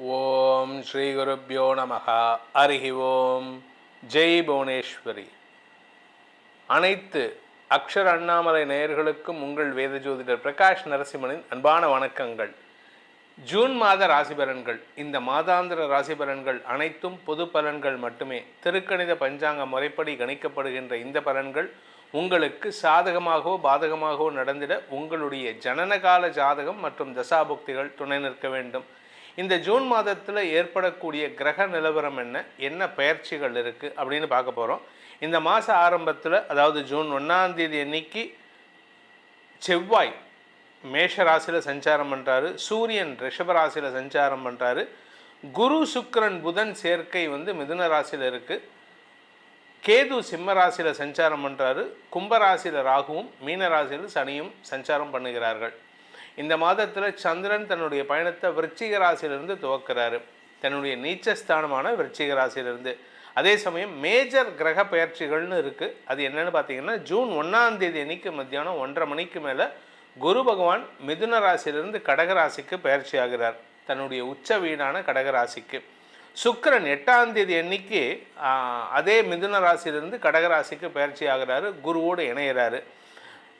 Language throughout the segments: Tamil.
ஓம் ஸ்ரீ குருப்யோ நமஹ. ஹரிஹி ஓம். ஜெய் புவனேஸ்வரி. அனைத்து அக்ஷர அண்ணாமலை நேயர்களுக்கும் உங்கள் வேத ஜோதிடர் பிரகாஷ் நரசிம்மனின் அன்பான வணக்கங்கள். ஜூன் மாத ராசி பலன்கள். இந்த மாதாந்திர ராசி பலன்கள் அனைத்தும் பொது பலன்கள் மட்டுமே. திருக்கணித பஞ்சாங்க முறைப்படி கணிக்கப்படுகின்ற இந்த பலன்கள் உங்களுக்கு சாதகமாகவோ பாதகமாகவோ நடந்திட உங்களுடைய ஜனனகால ஜாதகம் மற்றும் தசாபுக்திகள் துணை நிற்க வேண்டும். இந்த ஜூன் மாதத்தில் ஏற்படக்கூடிய கிரக நிலவரம் என்ன பயிற்சிகள் இருக்குது அப்படின்னு பார்க்க போகிறோம். இந்த மாத ஆரம்பத்தில், அதாவது ஜூன் 1 அன்னைக்கு செவ்வாய் மேஷ ராசியில் சஞ்சாரம் பண்ணுறாரு, சூரியன் ரிஷப ராசியில் சஞ்சாரம் பண்ணுறாரு, குரு சுக்கிரன் புதன் சேர்க்கை மிதுன ராசியில் இருக்குது, கேது சிம்ம ராசியில் சஞ்சாரம் பண்ணுறாரு, கும்பராசியில் ராகுவும் மீன ராசியில் சனியும் சஞ்சாரம் பண்ணுகிறார்கள். இந்த மாதத்தில் சந்திரன் தன்னுடைய பயணத்தை விருச்சிக ராசியிலிருந்து துவக்கிறாரு, தன்னுடைய நீச்சஸ்தானமான விருச்சிக ராசியிலிருந்து. அதே சமயம் மேஜர் கிரக பயிற்சிகள்னு இருக்குது. அது என்னென்னு பார்த்தீங்கன்னா, ஜூன் 1 அன்னைக்கு மத்தியானம் 1:30 மணிக்கு மேலே குரு பகவான் மிதுன ராசியிலிருந்து கடகராசிக்கு பயிற்சி ஆகிறார், தன்னுடைய உச்ச வீடான கடகராசிக்கு. சுக்கிரன் 8 அன்னைக்கு அதே மிதுன ராசியிலிருந்து கடகராசிக்கு பயிற்சி ஆகிறாரு, குருவோடு இணைகிறாரு.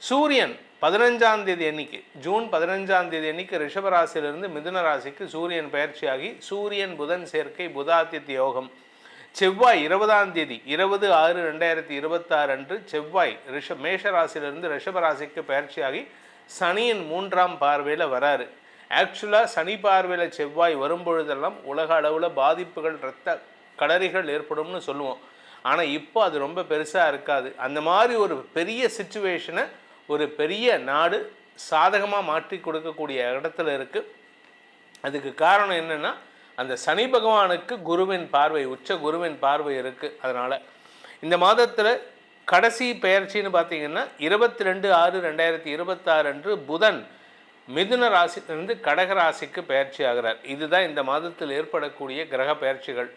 சூரியன் 15 அன்னைக்கு, ஜூன் 15 அன்னைக்கு ரிஷபராசியிலிருந்து மிதுன ராசிக்கு சூரியன் பயிற்சியாகி சூரியன் புதன் சேர்க்கை புதாதித்ய யோகம். செவ்வாய் 20/6/2026 அன்று செவ்வாய் மேஷ ராசியிலிருந்து ரிஷபராசிக்கு பயிற்சியாகி சனியின் 3ஆம் பார்வையில் வராரு. ஆக்சுவலாக சனி பார்வையில் செவ்வாய் வரும்பொழுதெல்லாம் உலக அளவில் பாதிப்புகள், இரத்த களரிகள் ஏற்படும்னு சொல்லுவோம். ஆனால் இப்போ அது ரொம்ப பெருசாக இருக்காது. அந்த மாதிரி ஒரு பெரிய சிச்சுவேஷனை ஒரு பெரிய நாடு சாதகமாக மாற்றி கொடுக்கக்கூடிய இடத்துல இருக்குது. அதுக்கு காரணம் என்னென்னா, அந்த சனி பகவானுக்கு குருவின் பார்வை, உச்ச குருவின் பார்வை இருக்குது. அதனால் இந்த மாதத்தில் கடைசி பெயர்ச்சின்னு பார்த்தீங்கன்னா 22/6/2026 அன்று புதன் மிதுன ராசியிலிருந்து கடகராசிக்கு பயிற்சி ஆகிறார். இதுதான் இந்த மாதத்தில் ஏற்படக்கூடிய கிரக பயிற்சிகள்.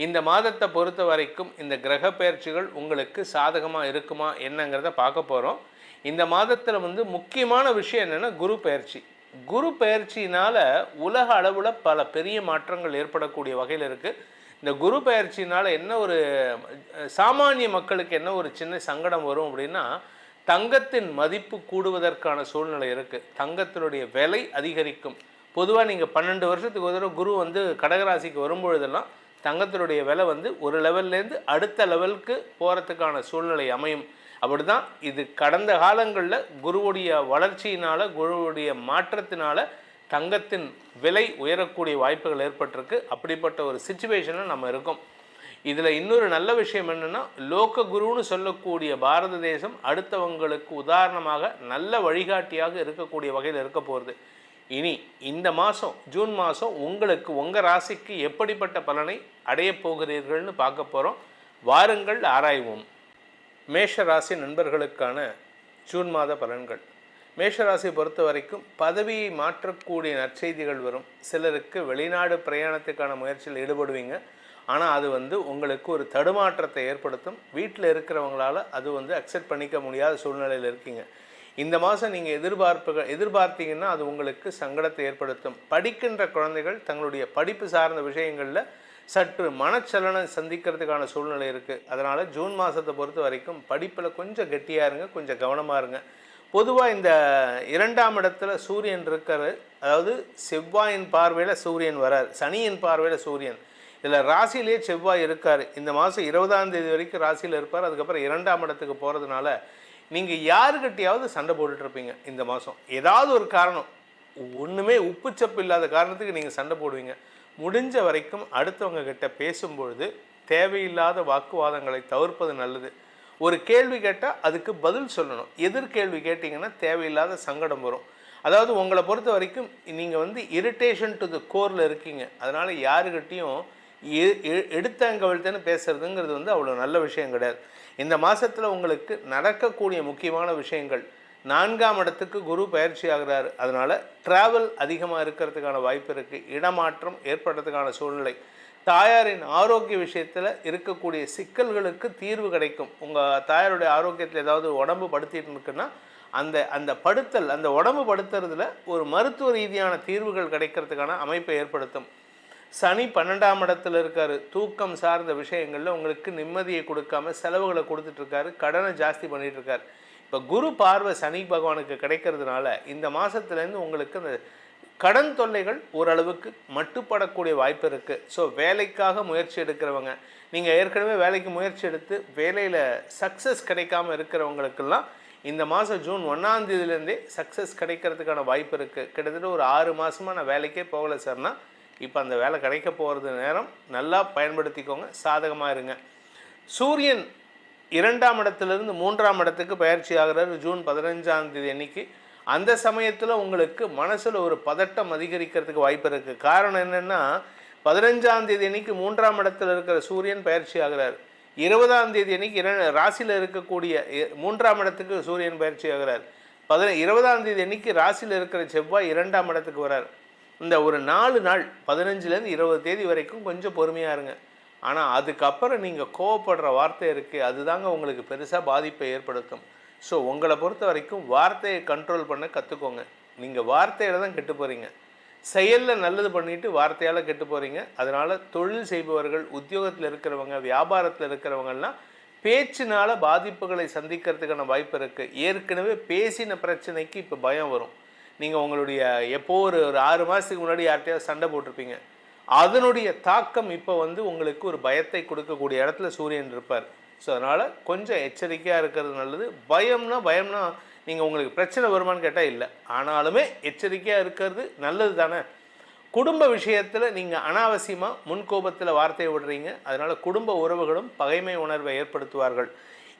இந்த மாதத்தை பொறுத்த வரைக்கும் இந்த கிரக பயிற்சிகள் உங்களுக்கு சாதகமாக இருக்குமா என்னங்கிறத பார்க்க போகிறோம். இந்த மாதத்தில் முக்கியமான விஷயம் என்னென்னா குரு பயிற்சி. குரு பயிற்சினால் உலக அளவில் பல பெரிய மாற்றங்கள் ஏற்படக்கூடிய வகையில் இருக்குது. இந்த குரு பயிற்சினால் என்ன ஒரு சாமானிய மக்களுக்கு என்ன ஒரு சின்ன சங்கடம் வரும் அப்படின்னா, தங்கத்தின் மதிப்பு கூடுவதற்கான சூழ்நிலை இருக்குது, தங்கத்தினுடைய விலை அதிகரிக்கும். பொதுவாக நீங்கள் 12 வருஷத்துக்கு ஒரு தடவை குரு கடகராசிக்கு வரும்பொழுதெல்லாம் தங்கத்தினுடைய விலை ஒரு லெவல்லேருந்து அடுத்த லெவலுக்கு போகிறதுக்கான சூழ்நிலை அமையும். அப்படி தான் இது கடந்த காலங்களில் குருவுடைய வளர்ச்சியினால், குருவுடைய மாற்றத்தினால் தங்கத்தின் விலை உயரக்கூடிய வாய்ப்புகள் ஏற்பட்டிருக்கு. அப்படிப்பட்ட ஒரு சிச்சுவேஷனில் நம்ம இருக்கோம். இதில் இன்னொரு நல்ல விஷயம் என்னென்னா, லோக குருன்னு சொல்லக்கூடிய பாரத தேசம் அடுத்தவங்களுக்கு உதாரணமாக நல்ல வழிகாட்டியாக இருக்கக்கூடிய வகையில் இருக்க போகிறது. இனி இந்த மாதம், ஜூன் மாதம் உங்களுக்கு உங்கள் ராசிக்கு எப்படிப்பட்ட பலனை அடையப் போகிறீர்கள்னு பார்க்க போகிறோம். வாருங்கள் ஆராய்வோம். மேஷ ராசி நண்பர்களுக்கான ஜூன் மாத பலன்கள். மேஷராசியை பொறுத்த வரைக்கும் பதவியை மாற்றக்கூடிய நற்செய்திகள் வரும். சிலருக்கு வெளிநாடு பிரயாணத்துக்கான முயற்சியில் ஈடுபடுவீங்க. ஆனால் அது உங்களுக்கு ஒரு தடுமாற்றத்தை ஏற்படுத்தும். வீட்டில் இருக்கிறவங்களால் அது அக்செப்ட் பண்ணிக்க முடியாத சூழ்நிலையில் இருக்கீங்க. இந்த மாதம் நீங்கள் எதிர்பார்த்தீங்கன்னா அது உங்களுக்கு சங்கடத்தை ஏற்படுத்தும். படிக்கின்ற குழந்தைகள் தங்களுடைய படிப்பு சார்ந்த விஷயங்களில் சற்று மனச்சலனம் சந்திக்கிறதுக்கான சூழ்நிலை இருக்குது. அதனால் ஜூன் மாதத்தை பொறுத்த வரைக்கும் படிப்பில் கொஞ்சம் கெட்டியாக இருங்க, கொஞ்சம் கவனமாக இருங்க. பொதுவாக இந்த 2ஆம் இடத்துல சூரியன் இருக்கார், அதாவது செவ்வாயின் பார்வையில் சூரியன் வரார், சனியின் பார்வையில் சூரியன். இதில் ராசியிலே செவ்வாய் இருக்கார். இந்த மாதம் 20ஆம் வரைக்கும் ராசியில் இருப்பார். அதுக்கப்புறம் 2ஆம் இடத்துக்கு போகிறதுனால நீங்கள் யாருக்கிட்டையாவது சண்டை போட்டுட்ருப்பீங்க. இந்த மாதம் ஏதாவது ஒரு காரணம், ஒன்றுமே உப்புச்சப்பு இல்லாத காரணத்துக்கு நீங்கள் சண்டை போடுவீங்க. முடிஞ்ச வரைக்கும் அடுத்தவங்க கிட்ட பேசும்பொழுது தேவையில்லாத வாக்குவாதங்களை தவிர்ப்பது நல்லது. ஒரு கேள்வி கேட்டால் அதுக்கு பதில் சொல்லணும். எதிர்கேள்வி கேட்டிங்கன்னா தேவையில்லாத சங்கடம் வரும். அதாவது உங்களை பொறுத்த வரைக்கும் நீங்கள் இரிட்டேஷன் டு த கோரில் இருக்கீங்க. அதனால் யாருக்கிட்டையும் எடுத்தங்கவழ்த்தன்னு பேசுகிறதுங்கிறது அவ்வளோ நல்ல விஷயம் கிடையாது. இந்த மாதத்தில் உங்களுக்கு நடக்கக்கூடிய முக்கியமான விஷயங்கள், 4ஆம் இடத்துக்கு குரு பயிற்சி ஆகிறாரு. அதனால் ட்ராவல் அதிகமாக இருக்கிறதுக்கான வாய்ப்பு இருக்குது. இடமாற்றம் ஏற்படுறதுக்கான சூழ்நிலை. தாயாரின் ஆரோக்கிய விஷயத்தில் இருக்கக்கூடிய சிக்கல்களுக்கு தீர்வு கிடைக்கும். உங்கள் தாயாருடைய ஆரோக்கியத்தில் ஏதாவது உடம்பு படுத்திட்டு இருக்குன்னா அந்த படுத்தல், அந்த உடம்பு படுத்துறதுல ஒரு மருத்துவ ரீதியான தீர்வுகள் கிடைக்கிறதுக்கான அமைப்பை ஏற்படுத்தும். சனி 12ஆம் இடத்துல இருக்காரு. தூக்கம் சார்ந்த விஷயங்களில் உங்களுக்கு நிம்மதியை கொடுக்காம செலவுகளை கொடுத்துட்ருக்காரு, கடனை ஜாஸ்தி பண்ணிகிட்ருக்காரு. இப்போ குரு பார்வை சனி பகவானுக்கு கிடைக்கிறதுனால இந்த மாதத்துலேருந்து உங்களுக்கு அந்த கடன் தொல்லைகள் ஓரளவுக்கு மட்டுப்படக்கூடிய வாய்ப்பு இருக்குது. ஸோ வேலைக்காக முயற்சி எடுக்கிறவங்க, நீங்கள் ஏற்கனவே வேலைக்கு முயற்சி எடுத்து வேலையில் சக்ஸஸ் கிடைக்காமல் இருக்கிறவங்களுக்கெல்லாம் இந்த மாதம் ஜூன் 1ஆம் தேதியிலேருந்தே சக்ஸஸ் கிடைக்கிறதுக்கான வாய்ப்பு இருக்குது. கிட்டத்தட்ட ஒரு 6 மாதமாக நான் வேலைக்கே போகலை சார்னா இப்போ அந்த வேலை கிடைக்க போகிறது நேரம், நல்லா பயன்படுத்திக்கோங்க, சாதகமாக இருங்க. சூரியன் 2ஆம் இடத்துலேருந்து 3ஆம் இடத்துக்கு பயிற்சி ஆகிறார் ஜூன் 15ஆம் தேதி அன்னைக்கு. அந்த சமயத்தில் உங்களுக்கு மனசில் ஒரு பதட்டம் அதிகரிக்கிறதுக்கு வாய்ப்பு இருக்குது. காரணம் என்னென்னா 15ஆம் தேதி அன்னைக்கு 3ஆம் இடத்துல இருக்கிற சூரியன் பயிற்சி ஆகிறார். 20ஆம் தேதி அன்னைக்கு ராசியில் இருக்கக்கூடிய 3ஆம் இடத்துக்கு சூரியன் பயிற்சி ஆகிறார். 20ஆம் தேதி அன்னைக்கு ராசியில் இருக்கிற செவ்வாய் 2ஆம் இடத்துக்கு வரார். இந்த ஒரு 4 நாள் 15லேருந்து 20 தேதி வரைக்கும் கொஞ்சம் பொறுமையாக இருங்க. ஆனால் அதுக்கப்புறம் நீங்கள் கோவப்படுற வார்த்தை இருக்குது, அதுதாங்க உங்களுக்கு பெருசாக பாதிப்பை ஏற்படுத்தும். ஸோ உங்களை பொறுத்த வரைக்கும் வார்த்தையை கண்ட்ரோல் பண்ண கற்றுக்கோங்க. நீங்கள் வார்த்தையில் தான் கெட்டு போகிறீங்க, செயலில் நல்லது பண்ணிவிட்டு வார்த்தையால் கெட்டு போகிறீங்க. அதனால் தொழில் செய்பவர்கள், உத்தியோகத்தில் இருக்கிறவங்க, வியாபாரத்தில் இருக்கிறவங்கெல்லாம் பேச்சினால் பாதிப்புகளை சந்திக்கிறதுக்கான வாய்ப்பு இருக்குது. ஏற்கனவே பேசின பிரச்சனைக்கு இப்போ பயம் வரும். நீங்கள் உங்களுடைய எப்போ ஒரு 6 மாதத்துக்கு முன்னாடி யார்கிட்டையாவது சண்டை போட்டிருப்பீங்க, அதனுடைய தாக்கம் இப்போ உங்களுக்கு ஒரு பயத்தை கொடுக்கக்கூடிய இடத்துல சூரியன் இருப்பார். ஸோ அதனால் கொஞ்சம் எச்சரிக்கையாக இருக்கிறது நல்லது. பயம்னா நீங்கள் உங்களுக்கு பிரச்சனை வருமானு கேட்டால் இல்லை, ஆனாலுமே எச்சரிக்கையாக இருக்கிறது நல்லது தானே. குடும்ப விஷயத்தில் நீங்கள் அனாவசியமாக முன்கோபத்தில் வார்த்தையை விடுறீங்க, அதனால் குடும்ப உறவுகளும் பகைமை உணர்வை ஏற்படுத்துவார்கள்.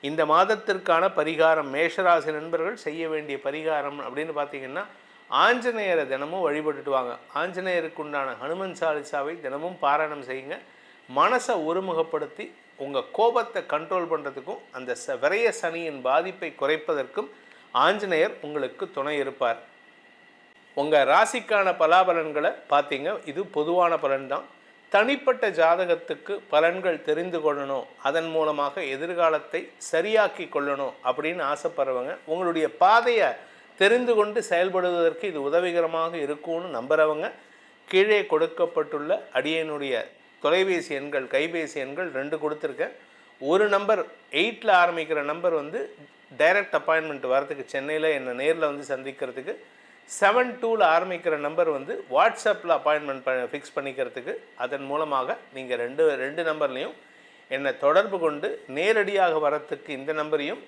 இந்த மாதத்திற்கான பரிகாரம், மேஷராசி நண்பர்கள் செய்ய வேண்டிய பரிகாரம் அப்படின்னு பார்த்தீங்கன்னா, ஆஞ்சநேயரை தினமும் வழிபட்டுட்டு வாங்க. ஆஞ்சநேயருக்கு உண்டான ஹனுமன் சாலிசாவை தினமும் பாராயணம் செய்யுங்க. மனசை ஒருமுகப்படுத்தி உங்கள் கோபத்தை கண்ட்ரோல் பண்ணுறதுக்கும் அந்த விரைய சனியின் பாதிப்பை குறைப்பதற்கும் ஆஞ்சநேயர் உங்களுக்கு துணை இருப்பார். உங்கள் ராசிக்கான பலாபலன்களை பார்த்தீங்க, இது பொதுவான பலன்தான். தனிப்பட்ட ஜாதகத்துக்கு பலன்கள் தெரிந்து கொள்ளணும், அதன் மூலமாக எதிர்காலத்தை சரியாக்கி கொள்ளணும் அப்படின்னு ஆசைப்படுறவங்க, உங்களுடைய பாதையை தெரிந்து கொண்டு செயல்படுவதற்கு இது உதவிகரமாக இருக்கும்னு நம்புகிறவங்க, கீழே கொடுக்கப்பட்டுள்ள அடியனுடைய தொலைபேசி எண்கள், கைபேசி எண்கள் 2 கொடுத்துருக்கேன். ஒரு நம்பர் 8ல் ஆரம்பிக்கிற நம்பர் டைரக்ட் அப்பாயின்மெண்ட் வரதுக்கு, சென்னையில் என்னை நேரில் சந்திக்கிறதுக்கு. 72ல் ஆரம்பிக்கிற நம்பர் வாட்ஸ்அப்பில் அப்பாயின்மெண்ட் ஃபிக்ஸ் பண்ணிக்கிறதுக்கு. அதன் மூலமாக நீங்கள் ரெண்டு நம்பர்லேயும் என்னை தொடர்பு கொண்டு நேரடியாக வரத்துக்கு இந்த நம்பரையும்,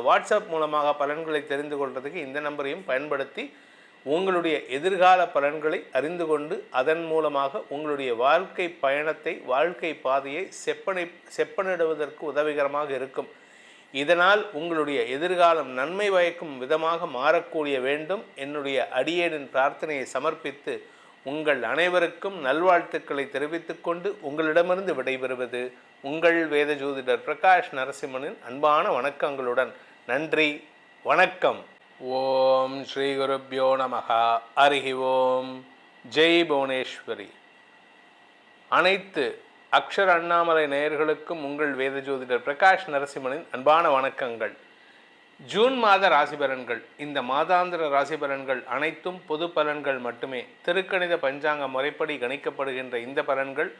வாட்ஸ்அப் மூலமாக பலன்களை தெரிந்து கொள்வதற்கு இந்த நம்பரையும் பயன்படுத்தி உங்களுடைய எதிர்கால பலன்களை அறிந்து கொண்டு அதன் மூலமாக உங்களுடைய வாழ்க்கை பயணத்தை, வாழ்க்கை பாதையை செப்பனிடுவதற்கு உதவிகரமாக இருக்கும். இதனால் உங்களுடைய எதிர்காலம் நன்மை பயக்கும் விதமாக மாறக்கூடிய வேண்டும். என்னுடைய அடியேனின் பிரார்த்தனையை சமர்ப்பித்து உங்கள் அனைவருக்கும் நல்வாழ்த்துக்களை தெரிவித்துக் கொண்டு உங்களிடமிருந்து விடைபெறுவது உங்கள் வேத ஜோதிடர் பிரகாஷ் நரசிம்மனின் அன்பான வணக்கங்களுடன். நன்றி, வணக்கம். ஓம் ஸ்ரீ குருப்யோ நமஹ. ஹரி ஓம். ஜெய் புவனேஸ்வரி. அனைத்து அக்ஷர அண்ணாமலை நேயர்களுக்கும் உங்கள் வேத ஜோதிடர் பிரகாஷ் நரசிம்மனின் அன்பான வணக்கங்கள். ஜூன் மாத ராசி பலன்கள். இந்த மாதாந்திர ராசி பலன்கள் அனைத்தும் பொது பலன்கள் மட்டுமே. திருக்கணித பஞ்சாங்க முறைப்படி கணிக்கப்படுகின்ற இந்த பலன்கள்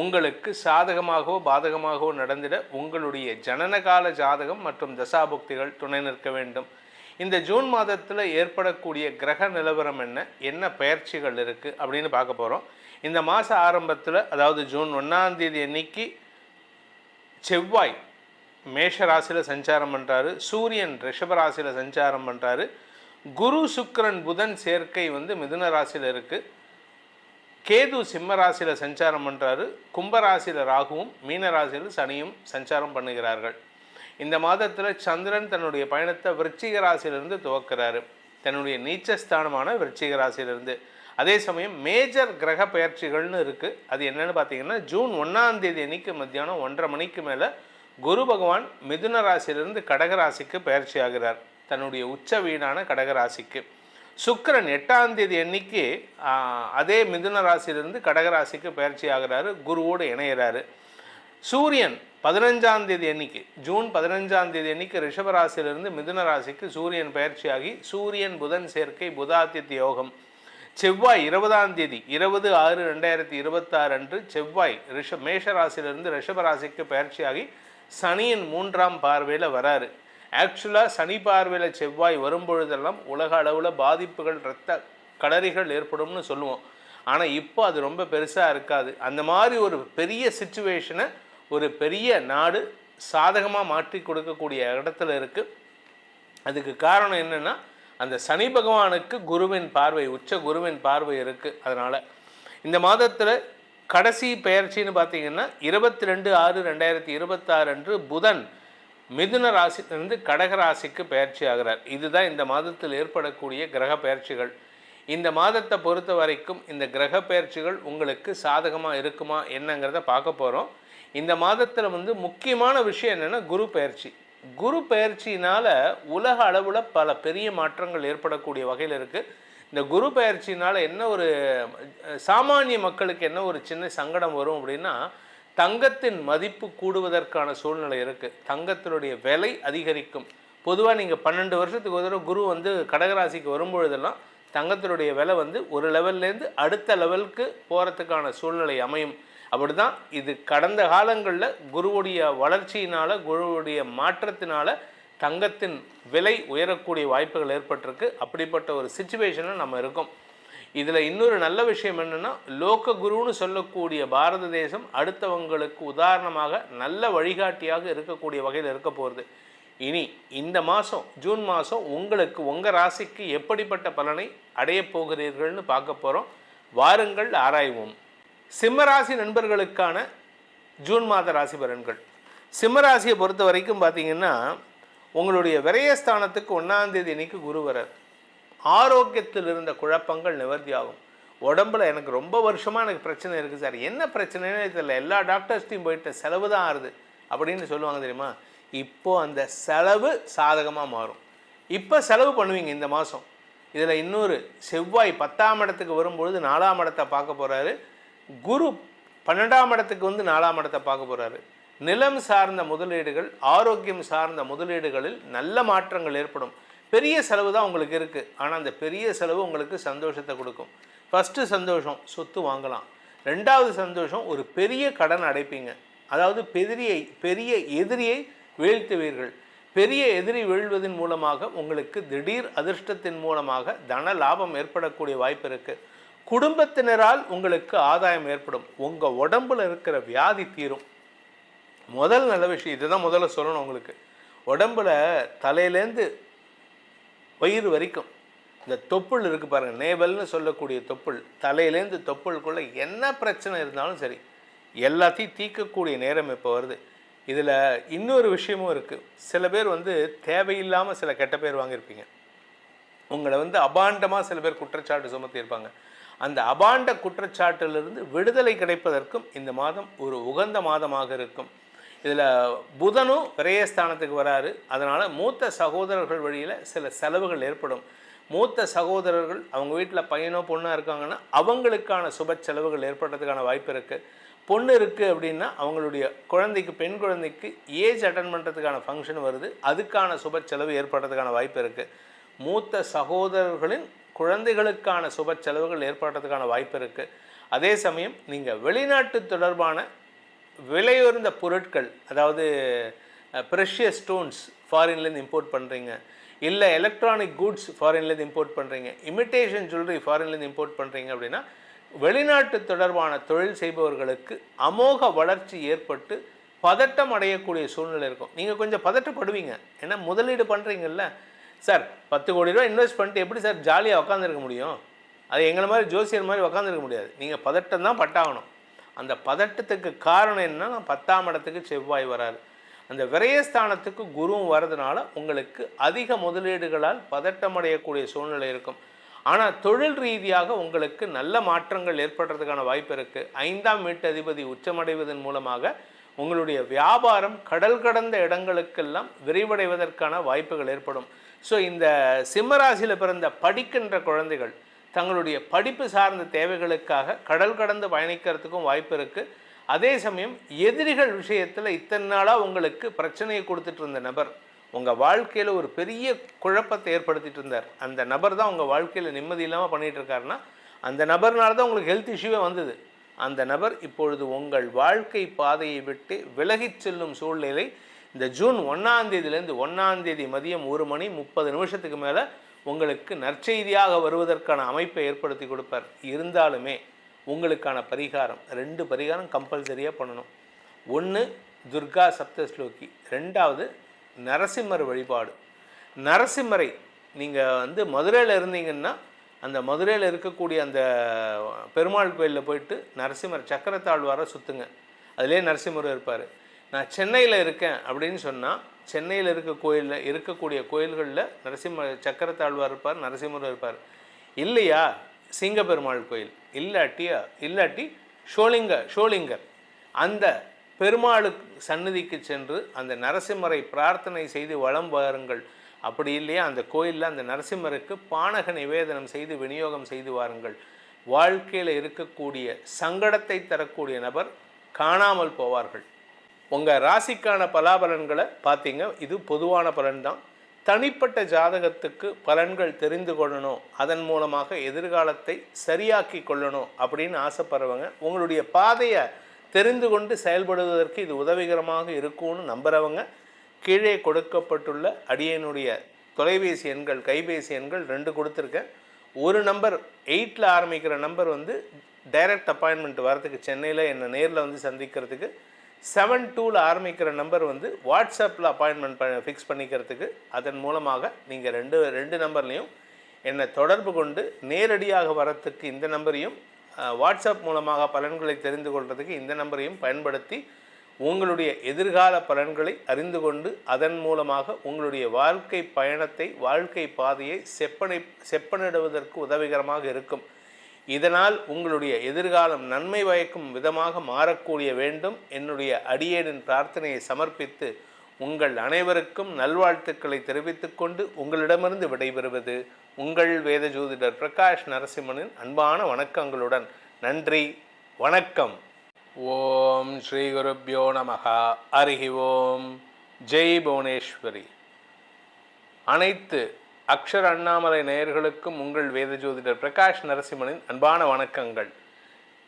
உங்களுக்கு சாதகமாகவோ பாதகமாகவோ நடந்திட உங்களுடைய ஜனனகால ஜாதகம் மற்றும் தசாபுக்திகள் துணை நிற்க வேண்டும். இந்த ஜூன் மாதத்தில் ஏற்படக்கூடிய கிரக நிலவரம் என்ன பெயர்ச்சிகள் இருக்குது அப்படின்னு பார்க்க போகிறோம். இந்த மாத ஆரம்பத்தில், அதாவது ஜூன் 1ஆம் தேதி அன்னைக்கு செவ்வாய் மேஷ ராசியில் சஞ்சாரம் பண்ணுறாரு, சூரியன் ரிஷப ராசியில் சஞ்சாரம் பண்ணுறாரு, குரு சுக்கிரன் புதன் சேர்க்கை மிதுன ராசியில் இருக்குது, கேது சிம்ம ராசியில் சஞ்சாரம் பண்ணுறாரு, கும்பராசியில் ராகுவும் மீன ராசியில் சனியும் சஞ்சாரம் பண்ணுகிறார்கள். இந்த மாதத்தில் சந்திரன் தன்னுடைய பயணத்தை விருச்சிக ராசியிலிருந்து துவக்கிறாரு, தன்னுடைய நீச்சஸ்தானமான விருச்சிக ராசியிலிருந்து. அதே சமயம் மேஜர் கிரக பயிற்சிகள்னு இருக்குது. அது என்னென்னு பார்த்தீங்கன்னா, ஜூன் 1ஆம் தேதி அன்னைக்கு மத்தியானம் 1:30 மணிக்கு மேலே குரு பகவான் மிதுன ராசியிலிருந்து கடகராசிக்கு பயிற்சி ஆகிறார், தன்னுடைய உச்ச வீடான கடகராசிக்கு. சுக்கிரன் 8ஆம் தேதி அன்னைக்கு அதே மிதுன ராசியிலிருந்து கடகராசிக்கு பயிற்சி ஆகிறாரு, குருவோடு இணைகிறாரு. சூரியன் 15ஆம் தேதி அன்னைக்கு, ஜூன் 15ஆம் தேதி அன்னைக்கு ரிஷபராசியிலிருந்து மிதுன ராசிக்கு சூரியன் பயிற்சியாகி, சூரியன் புதன் சேர்க்கை புதாதித்ய யோகம், செவ்வாய் 20ஆம் தேதி 20/6/2026 அன்று செவ்வாய் மேஷ ராசியிலிருந்து ரிஷப ராசிக்கு பயிற்சியாகி சனியின் 3ஆம் பார்வையில் வராரு. ஆக்சுவலாக சனி பார்வையில் செவ்வாய் வரும்பொழுதெல்லாம் உலக அளவில் பாதிப்புகள், இரத்த களரிகள் ஏற்படும்னு சொல்லுவோம். ஆனால் இப்போ அது ரொம்ப பெருசாக இருக்காது. அந்த மாதிரி ஒரு பெரிய சிச்சுவேஷனை ஒரு பெரிய நாடு சாதகமாக மாற்றி கொடுக்கக்கூடிய இடத்துல இருக்குது. அதுக்கு காரணம் என்னென்னா, அந்த சனி பகவானுக்கு குருவின் பார்வை, உச்ச குருவின் பார்வை இருக்குது. அதனால் இந்த மாதத்தில் கடைசி பெயர்ச்சின்னு பார்த்தீங்கன்னா 22/6/2026 அன்று புதன் மிதுன ராசியிலிருந்து கடக ராசிக்கு பயிற்சி ஆகிறார். இதுதான் இந்த மாதத்தில் ஏற்படக்கூடிய கிரக பயிற்சிகள். இந்த மாதத்தை பொறுத்த வரைக்கும் இந்த கிரக பயிற்சிகள் உங்களுக்கு சாதகமாக இருக்குமா என்னங்கிறத பார்க்க போகிறோம். இந்த மாதத்தில் முக்கியமான விஷயம் என்னென்னா குரு பயிற்சி. குரு பயிற்சினால் உலக அளவில் பல பெரிய மாற்றங்கள் ஏற்படக்கூடிய வகையில் இருக்குது. இந்த குரு பயிற்சினால் என்ன ஒரு சாமானிய மக்களுக்கு என்ன ஒரு சின்ன சங்கடம் வரும் அப்படின்னா, தங்கத்தின் மதிப்பு கூடுவதற்கான சூழ்நிலை இருக்குது. தங்கத்தினுடைய விலை அதிகரிக்கும். பொதுவாக நீங்கள் 12 வருஷத்துக்கு ஒரு தடவை குரு கடகராசிக்கு வரும்பொழுதெல்லாம் தங்கத்தினுடைய விலை ஒரு லெவல்லேருந்து அடுத்த லெவலுக்கு போகிறதுக்கான சூழ்நிலை அமையும். அப்படி தான் இது கடந்த காலங்களில் குருவுடைய வளர்ச்சியினால், குருவுடைய மாற்றத்தினால் தங்கத்தின் விலை உயரக்கூடிய வாய்ப்புகள் ஏற்பட்டிருக்கு. அப்படிப்பட்ட ஒரு சிச்சுவேஷனில் நம்ம இருக்கோம். இதில் இன்னொரு நல்ல விஷயம் என்னென்னா, லோக குருன்னு சொல்லக்கூடிய பாரத தேசம் அடுத்தவங்களுக்கு உதாரணமாக நல்ல வழிகாட்டியாக இருக்கக்கூடிய வகையில் இருக்க போகிறது. இனி இந்த மாதம் ஜூன் மாதம் உங்களுக்கு உங்கள் ராசிக்கு எப்படிப்பட்ட பலனை அடையப் போகிறீர்கள்னு பார்க்க போகிறோம். வாருங்கள் ஆராய்வோம். சிம்மராசி நண்பர்களுக்கான ஜூன் மாத ராசி பலன்கள். சிம்மராசியை பொறுத்த வரைக்கும் பார்த்திங்கன்னா, உங்களுடைய விரயஸ்தானத்துக்கு 1ஆம் தேதி அன்னைக்கு குரு வரார். ஆரோக்கியத்தில் இருந்த குழப்பங்கள் நிவர்த்தியாகும். உடம்புல எனக்கு ரொம்ப வருஷமாக எனக்கு பிரச்சனை இருக்குது சார், என்ன பிரச்சனைன்னு தெரியல, எல்லா டாக்டர்ஸ்டையும் போயிட்டு செலவு தான் ஆறுது அப்படின்னு சொல்லுவாங்க தெரியுமா. இப்போது அந்த செலவு சாதகமாக மாறும். இப்போ செலவு பண்ணுவீங்க இந்த மாதம். இதில் இன்னொரு செவ்வாய் 10ஆம் இடத்துக்கு வரும்பொழுது 4ஆம் இடத்தை பார்க்க போகிறாரு. குரு 12ஆம் இடத்துக்கு 4ஆம் இடத்தை பார்க்க போகிறாரு. நிலம் சார்ந்த முதலீடுகள், ஆரோக்கியம் சார்ந்த முதலீடுகளில் நல்ல மாற்றங்கள் ஏற்படும். பெரிய செலவு தான் உங்களுக்கு இருக்குது, ஆனால் அந்த பெரிய செலவு உங்களுக்கு சந்தோஷத்தை கொடுக்கும். ஃபஸ்ட்டு சந்தோஷம், சொத்து வாங்கலாம். 2வது சந்தோஷம், ஒரு பெரிய கடன் அடைப்பீங்க. அதாவது பெரிய எதிரியை வீழ்த்துவீர்கள். பெரிய எதிரி வீழ்வதன் மூலமாக உங்களுக்கு திடீர் அதிர்ஷ்டத்தின் மூலமாக தன லாபம் ஏற்படக்கூடிய வாய்ப்பு இருக்குது. குடும்பத்தினரால் உங்களுக்கு ஆதாயம் ஏற்படும். உங்கள் உடம்பில் இருக்கிற வியாதி தீரும். முதல் நல்ல விஷயம் இதுதான் முதல்ல சொல்லணும். உங்களுக்கு உடம்பில் தலையிலேருந்து வயிறு வரைக்கும் இந்த தொப்புள் இருக்குது பாருங்கள், நேவல்னு சொல்லக்கூடிய தொப்புள், தலையிலேருந்து தொப்புளுக்குள்ளே என்ன பிரச்சனை இருந்தாலும் சரி எல்லாத்தையும் தீர்க்கக்கூடிய நேரம் இப்போ வருது. இதில் இன்னொரு விஷயமும் இருக்குது. சில பேர் தேவையில்லாமல் சில கெட்ட பேர் வாங்கியிருப்பீங்க. உங்களை அபாண்டமாக சில பேர் குற்றச்சாட்டு சுமத்தியிருப்பாங்க. அந்த அபாண்ட குற்றச்சாட்டிலிருந்து விடுதலை கிடைப்பதற்கும் இந்த மாதம் ஒரு உகந்த மாதமாக இருக்கும். இதில் புதனும் விரயஸ்தானத்துக்கு வராரு. அதனால் மூத்த சகோதரர்கள் வழியில் சில செலவுகள் ஏற்படும். மூத்த சகோதரர்கள் அவங்க வீட்டில் பையனோ பொண்ணாக இருக்காங்கன்னா அவங்களுக்கான சுப செலவுகள் ஏற்படுறதுக்கான வாய்ப்பு இருக்குது. பொண்ணு இருக்குது அப்படின்னா அவங்களுடைய குழந்தைக்கு, பெண் குழந்தைக்கு ஏஜ் அட்டன் பண்ணுறதுக்கான ஃபங்க்ஷன் வருது, அதுக்கான சுப செலவு ஏற்படுறதுக்கான வாய்ப்பு இருக்குது. மூத்த சகோதரர்களின் குழந்தைகளுக்கான சுப செலவுகள் ஏற்படுறதுக்கான வாய்ப்பு இருக்குது. அதே சமயம் நீங்கள் வெளிநாட்டு தொடர்பான விலையுயர்ந்த பொருட்கள், அதாவது ப்ரெஷியஸ் ஸ்டோன்ஸ் ஃபாரின்லேருந்து இம்போர்ட் பண்ணுறீங்க, இல்லை எலக்ட்ரானிக் கூட்ஸ் ஃபாரின்லேருந்து இம்போர்ட் பண்ணுறீங்க, இமிட்டேஷன் ஜுவல்லரி ஃபாரின்லேருந்து இம்போர்ட் பண்ணுறீங்க அப்படின்னா வெளிநாட்டு தொடர்பான தொழில் செய்பவர்களுக்கு அமோக வளர்ச்சி ஏற்பட்டு பதட்டம் அடையக்கூடிய சூழ்நிலை இருக்கும். நீங்கள் கொஞ்சம் பதட்டப்படுவீங்க. ஏன்னா முதலீடு பண்ணுறீங்கல்ல சார், 10 கோடி ரூபா இன்வெஸ்ட் பண்ணிட்டு எப்படி சார் ஜாலியாக உட்காந்துருக்க முடியும்? அது எங்களை மாதிரி ஜோசியர் மாதிரி உட்காந்துருக்க முடியாது. நீங்கள் பதட்டம் தான் பட்டாகணும். அந்த பதட்டத்துக்கு காரணம் என்னன்னா, 10ஆம் இடத்துக்கு செவ்வாய் வராது. அந்த விரயஸ்தானத்துக்கு குருவும் வரதுனால உங்களுக்கு அதிக முதலீடுகளால் பதட்டம் அடையக்கூடிய சூழ்நிலை இருக்கும். ஆனால் தொழில் ரீதியாக உங்களுக்கு நல்ல மாற்றங்கள் ஏற்படுறதுக்கான வாய்ப்பு இருக்குது. 5ஆம் வீட்டு அதிபதி உச்சமடைவதன் மூலமாக உங்களுடைய வியாபாரம் கடல் கடந்த இடங்களுக்கெல்லாம் விரிவடைவதற்கான வாய்ப்புகள் ஏற்படும். ஸோ இந்த சிம்மராசியில் பிறந்த படிக்கின்ற குழந்தைகள் தங்களுடைய படிப்பு சார்ந்த தேவைகளுக்காக கடல் கடந்து பயணிக்கிறதுக்கும் வாய்ப்பு இருக்குது. அதே சமயம் எதிரிகள் விஷயத்தில் இத்தனை நாளாக உங்களுக்கு பிரச்சனையை கொடுத்துட்டு இருந்த நபர் உங்கள் வாழ்க்கையில் ஒரு பெரிய குழப்பத்தை ஏற்படுத்திட்டு இருந்தார். அந்த நபர் தான் உங்கள் வாழ்க்கையில் நிம்மதி இல்லாமல் பண்ணிகிட்டு இருக்காருன்னா அந்த நபர்னால தான் உங்களுக்கு ஹெல்த் இஷ்யூவே வந்தது. அந்த நபர் இப்பொழுது உங்கள் வாழ்க்கை பாதையை விட்டு விலகிச் செல்லும் சூழ்நிலை இந்த ஜூன் 1ஆம் தேதியிலேருந்து 1ஆம் தேதி மதியம் 1:30 மேலே உங்களுக்கு நற்செய்தியாக வருவதற்கான அமைப்பை ஏற்படுத்தி கொடுப்பார். இருந்தாலுமே உங்களுக்கான பரிகாரம் 2 பரிகாரம் கம்பல்சரியாக பண்ணணும். 1 துர்கா சப்தஸ்லோகி, 2வது நரசிம்மர் வழிபாடு. நரசிம்மரை நீங்கள் மதுரையில் இருந்தீங்கன்னா அந்த மதுரையில் இருக்கக்கூடிய அந்த பெருமாள் கோயிலில் போயிட்டு நரசிம்மர் சக்கரத்தாழ்வாரை சுற்றுங்க, அதிலே நரசிம்மர் இருப்பார். நான் சென்னையில் இருக்கேன் அப்படின்னு சொன்னால் சென்னையில் இருக்கக்கூடிய கோயில்களில் நரசிம்மர் சக்கரத்தாழ்வார் இருப்பார், நரசிம்மர் இருப்பார். இல்லையா சிங்கப்பெருமாள் கோயில், இல்லாட்டி ஷோலிங்கர் அந்த பெருமாளுக்கு சந்நிதிக்கு சென்று அந்த நரசிம்மரை பிரார்த்தனை செய்து வலம் வாருங்கள். அப்படி இல்லையா அந்த கோயிலில் அந்த நரசிம்மருக்கு பானக நிவேதனம் செய்து விநியோகம் செய்து வாருங்கள். வாழ்க்கையில் இருக்கக்கூடிய சங்கடத்தை தரக்கூடிய நபர் காணாமல் போவார்கள். உங்கள் ராசிக்கான பலாபலன்களை பார்த்தீங்க, இது பொதுவான பலன்தான். தனிப்பட்ட ஜாதகத்துக்கு பலன்கள் தெரிந்து கொள்ளணும், அதன் மூலமாக எதிர்காலத்தை சரியாக்கி கொள்ளணும் அப்படின்னு ஆசைப்படுறவங்க உங்களுடைய பாதையை தெரிந்து கொண்டு செயல்படுவதற்கு இது உதவிகரமாக இருக்கும்னு நம்புகிறவங்க கீழே கொடுக்கப்பட்டுள்ள அடியனுடைய தொலைபேசி எண்கள், கைபேசி எண்கள் 2 கொடுத்துருக்கேன். ஒரு நம்பர் 8ல் ஆரம்பிக்கிற நம்பர் டைரக்ட் அப்பாயின்மெண்ட் வரதுக்கு, சென்னையில் என்னை நேரில் சந்திக்கிறதுக்கு. 72ல் ஆரம்பிக்கிற நம்பர் வாட்ஸ்அப்பில் அப்பாயின்மெண்ட் ஃபிக்ஸ் பண்ணிக்கிறதுக்கு. அதன் மூலமாக நீங்கள் ரெண்டு நம்பர்லேயும் என்னை தொடர்பு கொண்டு நேரடியாக வரத்துக்கு இந்த நம்பரையும், வாட்ஸ்அப் மூலமாக பலன்களை தெரிந்து கொள்வதற்கு இந்த நம்பரையும் பயன்படுத்தி உங்களுடைய எதிர்கால பலன்களை அறிந்து கொண்டு அதன் மூலமாக உங்களுடைய வாழ்க்கை பயணத்தை, வாழ்க்கை பாதையை செப்பனிடுவதற்கு உதவிகரமாக இருக்கும். இதனால் உங்களுடைய எதிர்காலம் நன்மை பயக்கும் விதமாக மாறக்கூடிய வேண்டும் என்னுடைய அடியேனின் பிரார்த்தனையை சமர்ப்பித்து உங்கள் அனைவருக்கும் நல்வாழ்த்துக்களை தெரிவித்துக் கொண்டு உங்களிடமிருந்து விடைபெறுவது உங்கள் வேத ஜோதிடர் பிரகாஷ் நரசிம்மனின் அன்பான வணக்கங்களுடன். நன்றி, வணக்கம். ஓம் ஸ்ரீ குருப்யோ நமஹ. ஹரிஹி ஓம். ஜெய் புவனேஸ்வரி. அனைத்து அக்ஷர அண்ணாமலை நேயர்களுக்கும் உங்கள் வேத ஜோதிடர் பிரகாஷ் நரசிம்மனின் அன்பான வணக்கங்கள்.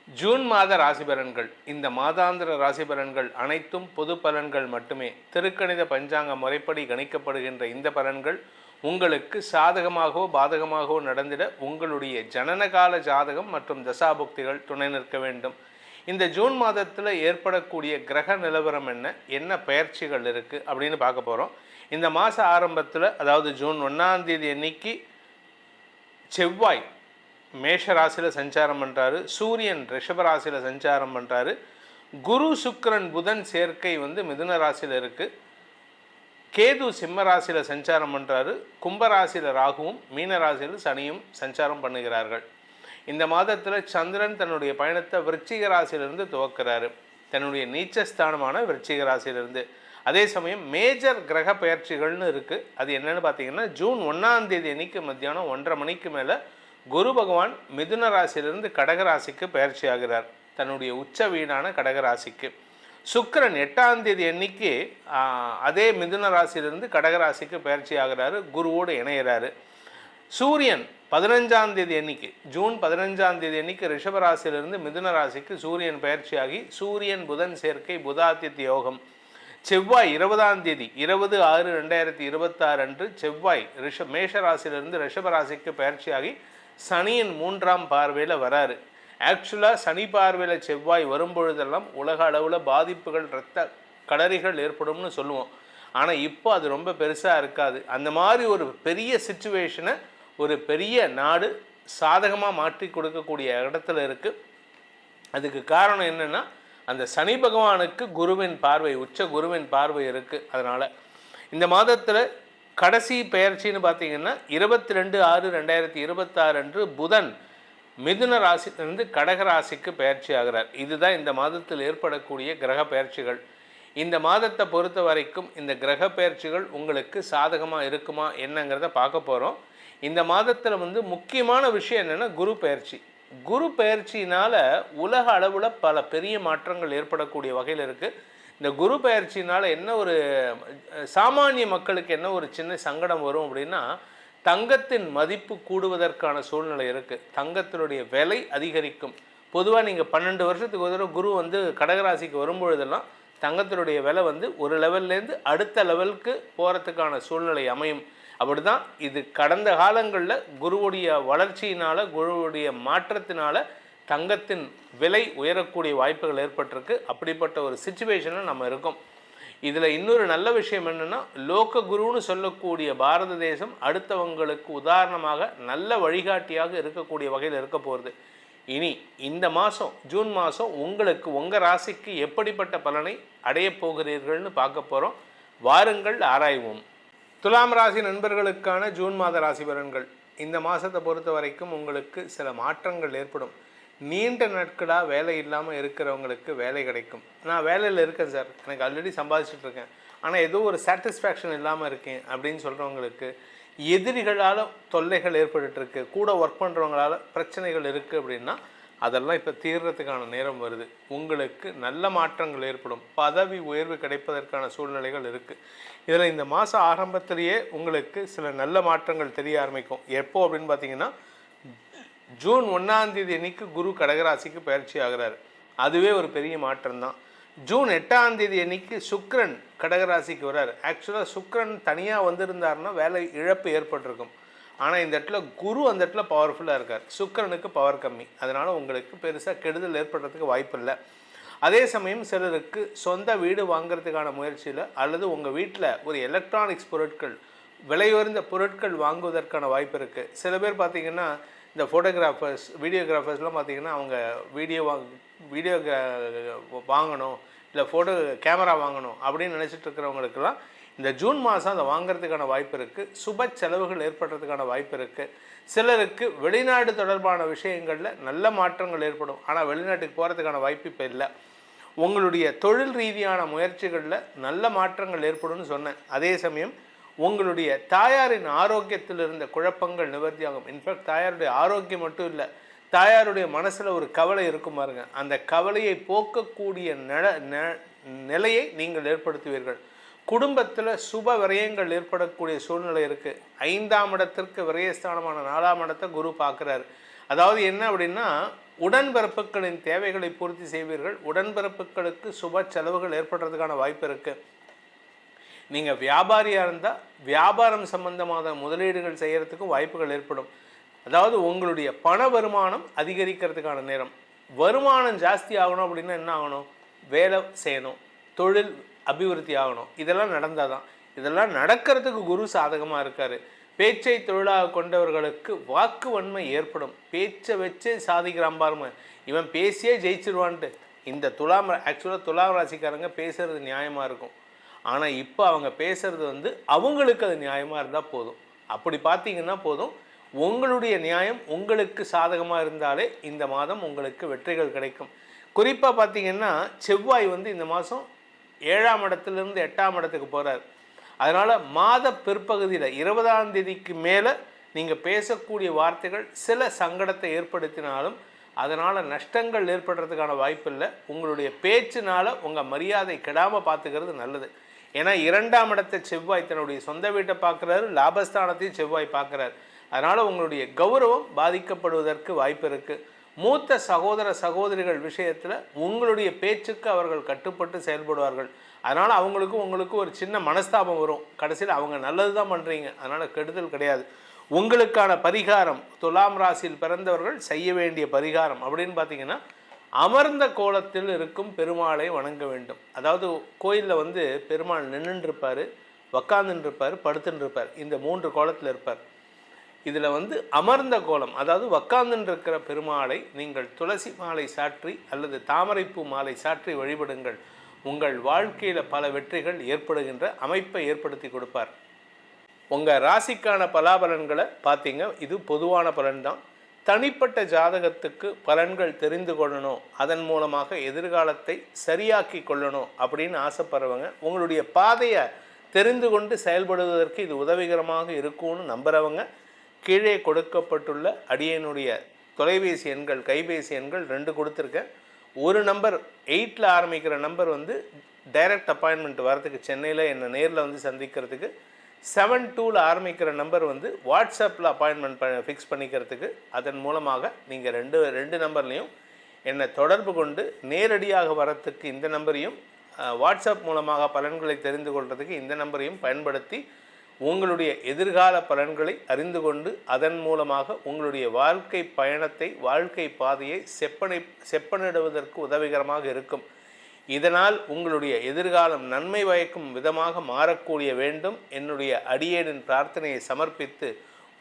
ஜூன் மாத ராசி பலன்கள். இந்த மாதாந்திர ராசி பலன்கள் அனைத்தும் பொது பலன்கள் மட்டுமே. திருக்கணித பஞ்சாங்க முறைப்படி கணிக்கப்படுகின்ற இந்த பலன்கள் உங்களுக்கு சாதகமாகவோ பாதகமாகவோ நடந்திட உங்களுடைய ஜனனகால ஜாதகம் மற்றும் தசாபுக்திகள் துணை நிற்க வேண்டும். இந்த ஜூன் மாதத்தில் ஏற்படக்கூடிய கிரக நிலவரம் என்ன பெயர்ச்சிகள் இருக்குது அப்படின்னு பார்க்க போகிறோம். இந்த மாத ஆரம்பத்தில், அதாவது ஜூன் 1ஆம் தேதி அன்னைக்கு செவ்வாய் மேஷ ராசியில் சஞ்சாரம் பண்ணுறாரு, சூரியன் ரிஷப ராசியில் சஞ்சாரம் பண்ணுறாரு, குரு சுக்கிரன் புதன் சேர்க்கை மிதுன ராசியில் இருக்குது, கேது சிம்ம ராசியில் சஞ்சாரம் பண்ணுறாரு, கும்பராசியில் ராகுவும் மீன ராசியில் சனியும் சஞ்சாரம் பண்ணுகிறார்கள். இந்த மாதத்தில் சந்திரன் தன்னுடைய பயணத்தை விருச்சிக ராசியிலிருந்து துவக்கிறாரு, தன்னுடைய நீச்சஸ்தானமான விருச்சிக ராசியிலிருந்து. அதே சமயம் மேஜர் கிரக பெயர்ச்சிகள்னு இருக்குது. அது என்னென்னு பார்த்தீங்கன்னா, ஜூன் 1ஆம் தேதி அன்னைக்கு மத்தியானம் 1:30 மணிக்கு மேலே குரு பகவான் மிதுன ராசியிலிருந்து கடகராசிக்கு பெயர்ச்சி ஆகிறார், தன்னுடைய உச்ச வீடான கடகராசிக்கு. சுக்கிரன் 8ஆம் தேதி அன்னைக்கு அதே மிதுன ராசியிலிருந்து கடகராசிக்கு பெயர்ச்சி ஆகிறாரு, குருவோடு இணைகிறாரு. சூரியன் 15ஆம் தேதி அன்னைக்கு, ஜூன் 15ஆம் தேதி அன்னைக்கு ரிஷபராசியிலிருந்து மிதுன ராசிக்கு சூரியன் பயிற்சியாகி சூரியன் புதன் சேர்க்கை புதாதித்ய யோகம். செவ்வாய் 20ஆம் தேதி 20/6/2026 அன்று செவ்வாய் மேஷ ராசியிலிருந்து ரிஷபராசிக்கு பயிற்சியாகி சனியின் 3ஆம் பார்வையில் வராரு. ஆக்சுவலாக சனி பார்வையில் செவ்வாய் வரும்பொழுதெல்லாம் உலக அளவில் பாதிப்புகள், இரத்த கடறிகள் ஏற்படும்னு சொல்லுவோம். ஆனால் இப்போ அது ரொம்ப பெருசாக இருக்காது. அந்த மாதிரி ஒரு பெரிய சிச்சுவேஷனை ஒரு பெரிய நாடு சாதகமாக மாற்றி கொடுக்கக்கூடிய இடத்துல இருக்குது. அதுக்கு காரணம் என்னென்னா, அந்த சனி பகவானுக்கு குருவின் பார்வை, உச்ச குருவின் பார்வை இருக்குது. அதனால் இந்த மாதத்தில் கடைசி பெயர்ச்சின்னு பார்த்தீங்கன்னா 22/6/2026 அன்று புதன் மிதுன ராசியிலிருந்து கடக ராசிக்கு பெயர்ச்சி ஆகிறார். இதுதான் இந்த மாதத்தில் ஏற்படக்கூடிய கிரக பெயர்ச்சிகள். இந்த மாதத்தை பொறுத்த வரைக்கும் இந்த கிரக பெயர்ச்சிகள் உங்களுக்கு சாதகமாக இருக்குமா என்னங்கிறத பார்க்க போகிறோம். இந்த மாதத்தில் முக்கியமான விஷயம் என்னென்னா குரு பெயர்ச்சி. குரு பெயர்ச்சினால் உலக அளவில் பல பெரிய மாற்றங்கள் ஏற்படக்கூடிய வகையில் இருக்குது. இந்த குரு பெயர்ச்சினால் என்ன ஒரு சாமானிய மக்களுக்கு என்ன ஒரு சின்ன சங்கடம் வரும் அப்படின்னா, தங்கத்தின் மதிப்பு கூடுவதற்கான சூழ்நிலை இருக்குது. தங்கத்தினுடைய விலை அதிகரிக்கும். பொதுவாக நீங்கள் 12 வருஷத்துக்கு ஒரு தடவை குரு வந்து கடகராசிக்கு வரும்பொழுதெல்லாம் தங்கத்தினுடைய விலை வந்து ஒரு லெவல்லேருந்து அடுத்த லெவலுக்கு போகிறதுக்கான சூழ்நிலை அமையும். அப்படி தான் இது கடந்த காலங்களில் குருவுடைய வளர்ச்சியினால், குருவுடைய மாற்றத்தினால தங்கத்தின் விலை உயரக்கூடிய வாய்ப்புகள் ஏற்பட்டிருக்கு. அப்படிப்பட்ட ஒரு சிச்சுவேஷனில் நம்ம இருக்கோம். இதில் இன்னொரு நல்ல விஷயம் என்னென்னா, லோக குருன்னு சொல்லக்கூடிய பாரத தேசம் அடுத்தவங்களுக்கு உதாரணமாக நல்ல வழிகாட்டியாக இருக்கக்கூடிய வகையில் இருக்க போகிறது. இனி இந்த மாதம் ஜூன் மாதம் உங்களுக்கு உங்கள் ராசிக்கு எப்படிப்பட்ட பலனை அடையப் போகிறீர்கள்னு பார்க்க போகிறோம். வாருங்கள் ஆராய்வோம். துலாம் ராசி நண்பர்களுக்கான ஜூன் மாத ராசி பலன்கள். இந்த மாதத்தை பொறுத்த வரைக்கும் உங்களுக்கு சில மாற்றங்கள் ஏற்படும். நீண்ட நாட்களாக வேலை இல்லாமல் இருக்கிறவங்களுக்கு வேலை கிடைக்கும். நான் வேலையில் இருக்கேன் சார், எனக்கு ஆல்ரெடி சம்பாதிச்சுட்டு இருக்கேன், ஆனால் ஏதோ ஒரு சாட்டிஸ்ஃபேக்ஷன் இல்லாமல் இருக்கேன் அப்படின்னு சொல்கிறவங்களுக்கு, எதிரிகளால் தொல்லைகள் ஏற்பட்டுருக்கு, கூட ஒர்க் பண்ணுறவங்களால் பிரச்சனைகள் இருக்குது அப்படின்னா அதெல்லாம் இப்போ தீர்றதுக்கான நேரம் வருது. உங்களுக்கு நல்ல மாற்றங்கள் ஏற்படும். பதவி உயர்வு கிடைப்பதற்கான சூழ்நிலைகள் இருக்குது. இதில் இந்த மாதம் ஆரம்பத்திலேயே உங்களுக்கு சில நல்ல மாற்றங்கள் தெரிய ஆரம்பிக்கும். எப்போ அப்படின்னு பார்த்தீங்கன்னா, ஜூன் 1ஆம் தேதி அன்னைக்கு குரு கடகராசிக்கு பயிற்சி ஆகிறார். அதுவே ஒரு பெரிய மாற்றம் தான். ஜூன் 8ஆம் தேதி அன்னைக்கு சுக்கிரன் கடகராசிக்கு வர்றார். ஆக்சுவலாக சுக்கிரன் தனியாக வந்திருந்தாருன்னா வேலை இழப்பு ஏற்பட்டிருக்கும். ஆனால் இந்த இடத்துல குரு அந்த இடத்துல பவர்ஃபுல்லாக இருக்கார். சுக்கிரனுக்கு பவர் கம்மி, அதனால் உங்களுக்கு பெருசாக கெடுதல் ஏற்படுறதுக்கு வாய்ப்பு இல்லை. அதே சமயம் சிலருக்கு சொந்த வீடு வாங்கிறதுக்கான முயற்சியில் அல்லது உங்கள் வீட்டில் ஒரு எலக்ட்ரானிக்ஸ் பொருட்கள், விலையுயர்ந்த பொருட்கள் வாங்குவதற்கான வாய்ப்பு இருக்குது. சில பேர் பார்த்திங்கன்னா இந்த ஃபோட்டோகிராஃபர்ஸ், வீடியோகிராஃபர்ஸ்லாம் பார்த்திங்கன்னா அவங்க வீடியோ வாங்கணும், இல்லை ஃபோட்டோ கேமரா வாங்கணும் அப்படின்னு நினச்சிட்டு இருக்கிறவங்களுக்கெல்லாம் இந்த ஜூன் மாதம் அதை வாங்கிறதுக்கான வாய்ப்பு இருக்குது. சுப செலவுகள் ஏற்படுறதுக்கான வாய்ப்பு இருக்குது. சிலருக்கு வெளிநாடு தொடர்பான விஷயங்களில் நல்ல மாற்றங்கள் ஏற்படும். ஆனால் வெளிநாட்டுக்கு போகிறதுக்கான வாய்ப்பு இப்போ இல்லை. உங்களுடைய தொழில் ரீதியான முயற்சிகளில் நல்ல மாற்றங்கள் ஏற்படும்னு சொன்னேன். அதே சமயம் உங்களுடைய தாயாரின் ஆரோக்கியத்தில் இருந்த குழப்பங்கள் நிவர்த்தியாகும். இன்ஃபேக்ட் தாயாருடைய ஆரோக்கியம் மட்டும் இல்லை, தாயாருடைய மனசில் ஒரு கவலை இருக்கும் பாருங்க, அந்த கவலையை போக்கக்கூடிய நிலையை நீங்கள் ஏற்படுத்துவீர்கள். குடும்பத்தில் சுப விரயங்கள் ஏற்படக்கூடிய சூழ்நிலை இருக்குது. 5ஆம் இடத்திற்கு விரயஸ்தானமான 4ஆம் இடத்தை குரு பார்க்குறாரு. அதாவது என்ன அப்படின்னா, உடன்பிறப்புகளின் தேவைகளை பூர்த்தி செய்வீர்கள். உடன்பிறப்புகளுக்கு சுப செலவுகள் ஏற்படுறதுக்கான வாய்ப்பு இருக்குது. நீங்கள் வியாபாரியாக இருந்தால் வியாபாரம் சம்பந்தமான முதலீடுகள் செய்கிறதுக்கும் வாய்ப்புகள் ஏற்படும். அதாவது உங்களுடைய பண வருமானம் அதிகரிக்கிறதுக்கான நேரம். வருமானம் ஜாஸ்தி ஆகணும் அப்படின்னா என்ன ஆகணும்? வேலை செய்யணும், தொழில் அபிவிருத்தி ஆகணும். இதெல்லாம் நடந்தால் தான். இதெல்லாம் நடக்கிறதுக்கு குரு சாதகமாக இருக்கார். பேச்சை தொழிலாக கொண்டவர்களுக்கு வாக்கு வன்மை ஏற்படும். பேச்சை வச்சே சாதிக்கிறான் பாருங்க, இவன் பேசியே ஜெயிச்சிருவான்ட்டு. இந்த ஆக்சுவலாக துலாம் ராசிக்காரங்க பேசுகிறது நியாயமாக இருக்கும். ஆனால் இப்போ அவங்க பேசுகிறது அவங்களுக்கு அது நியாயமாக இருந்தால் போதும். அப்படி பார்த்தீங்கன்னா போதும். உங்களுடைய நியாயம் உங்களுக்கு சாதகமாக இருந்தாலே இந்த மாதம் உங்களுக்கு வெற்றிகள் கிடைக்கும். குறிப்பாக பார்த்தீங்கன்னா செவ்வாய் இந்த மாதம் 7ஆம் இடத்துலேருந்து 8ஆம் இடத்துக்கு போகிறார். அதனால் மாத பிற்பகுதியில் 20ஆம் தேதிக்கு மேலே நீங்கள் பேசக்கூடிய வார்த்தைகள் சில சங்கடத்தை ஏற்படுத்தினாலும் அதனால் நஷ்டங்கள் ஏற்படுறதுக்கான வாய்ப்பு இல்லை. உங்களுடைய பேச்சினால் உங்கள் மரியாதை கெடாமல் பார்த்துக்கிறது நல்லது. ஏன்னா 2ஆம் இடத்தை செவ்வாய் தன்னுடைய சொந்த வீட்டை பார்க்குறாரு, லாபஸ்தானத்தையும் செவ்வாய் பார்க்குறாரு. அதனால் உங்களுடைய கௌரவம் பாதிக்கப்படுவதற்கு வாய்ப்பு இருக்குது. மூத்த சகோதர சகோதரிகள் விஷயத்தில் உங்களுடைய பேச்சுக்கு அவர்கள் கட்டுப்பட்டு செயல்படுவார்கள். அதனால் உங்களுக்கு ஒரு சின்ன மனஸ்தாபம் வரும். கடைசியில் அவங்க நல்லது தான் பண்ணுறீங்க, அதனால் கெடுதல் கிடையாது. உங்களுக்கான பரிகாரம், துலாம் ராசியில் பிறந்தவர்கள் செய்ய வேண்டிய பரிகாரம் அப்படின்னு பார்த்தீங்கன்னா, அமர்ந்த கோலத்தில் இருக்கும் பெருமாளை வணங்க வேண்டும். அதாவது கோயிலில் பெருமாள் நின்றுருப்பார், உக்காந்துருப்பார், படுத்துருப்பார். இந்த 3 கோலத்தில் இருப்பார். இதில் அமர்ந்த கோலம், அதாவது உக்காந்துருக்கிற பெருமாளை நீங்கள் துளசி மாலை சாற்றி அல்லது தாமரைப்பூ மாலை சாற்றி வழிபடுங்கள். உங்கள் வாழ்க்கையில் பல வெற்றிகள் ஏற்படுகின்ற அமைப்பை ஏற்படுத்தி கொடுப்பார். உங்கள் ராசிக்கான பலாபலன்களை பார்த்தீங்க, இது பொதுவான பலன்தான். தனிப்பட்ட ஜாதகத்துக்கு பலன்கள் தெரிந்து கொள்ளணும், அதன் மூலமாக எதிர்காலத்தை சரியாக்கி கொள்ளணும் அப்படின்னு ஆசைப்படுறவங்க, உங்களுடைய பாதையை தெரிந்து கொண்டு செயல்படுவதற்கு இது உதவிகரமாக இருக்கும்னு நம்புகிறவங்க, கீழே கொடுக்கப்பட்டுள்ள அடியனுடைய தொலைபேசி எண்கள், கைபேசி எண்கள் 2 கொடுத்துருக்கேன். ஒரு நம்பர் 8ல் ஆரம்பிக்கிற நம்பர் டைரக்ட் அப்பாயின்மெண்ட் வரதுக்கு, சென்னையில் என்னை நேரில் சந்திக்கிறதுக்கு 72 ஆரம்பிக்கிற நம்பர் வந்து வாட்ஸ்அப்பில் அப்பாயின்மெண்ட் ஃபிக்ஸ் பண்ணிக்கிறதுக்கு. அதன் மூலமாக நீங்கள் ரெண்டு நம்பர்லேயும் என்னை தொடர்பு கொண்டு நேரடியாக வரத்துக்கு இந்த நம்பரையும், வாட்ஸ்அப் மூலமாக பலன்களை தெரிந்து கொள்வதுக்கு இந்த நம்பரையும் பயன்படுத்தி உங்களுடைய எதிர்கால பலன்களை அறிந்து கொண்டு அதன் மூலமாக உங்களுடைய வாழ்க்கை பயணத்தை, வாழ்க்கை பாதையை செப்பனிடுவதற்கு உதவிகரமாக இருக்கும். இதனால் உங்களுடைய எதிர்காலம் நன்மை பயக்கும் விதமாக மாறக்கூடிய வேண்டும். என்னுடைய அடியேனின் பிரார்த்தனையை சமர்ப்பித்து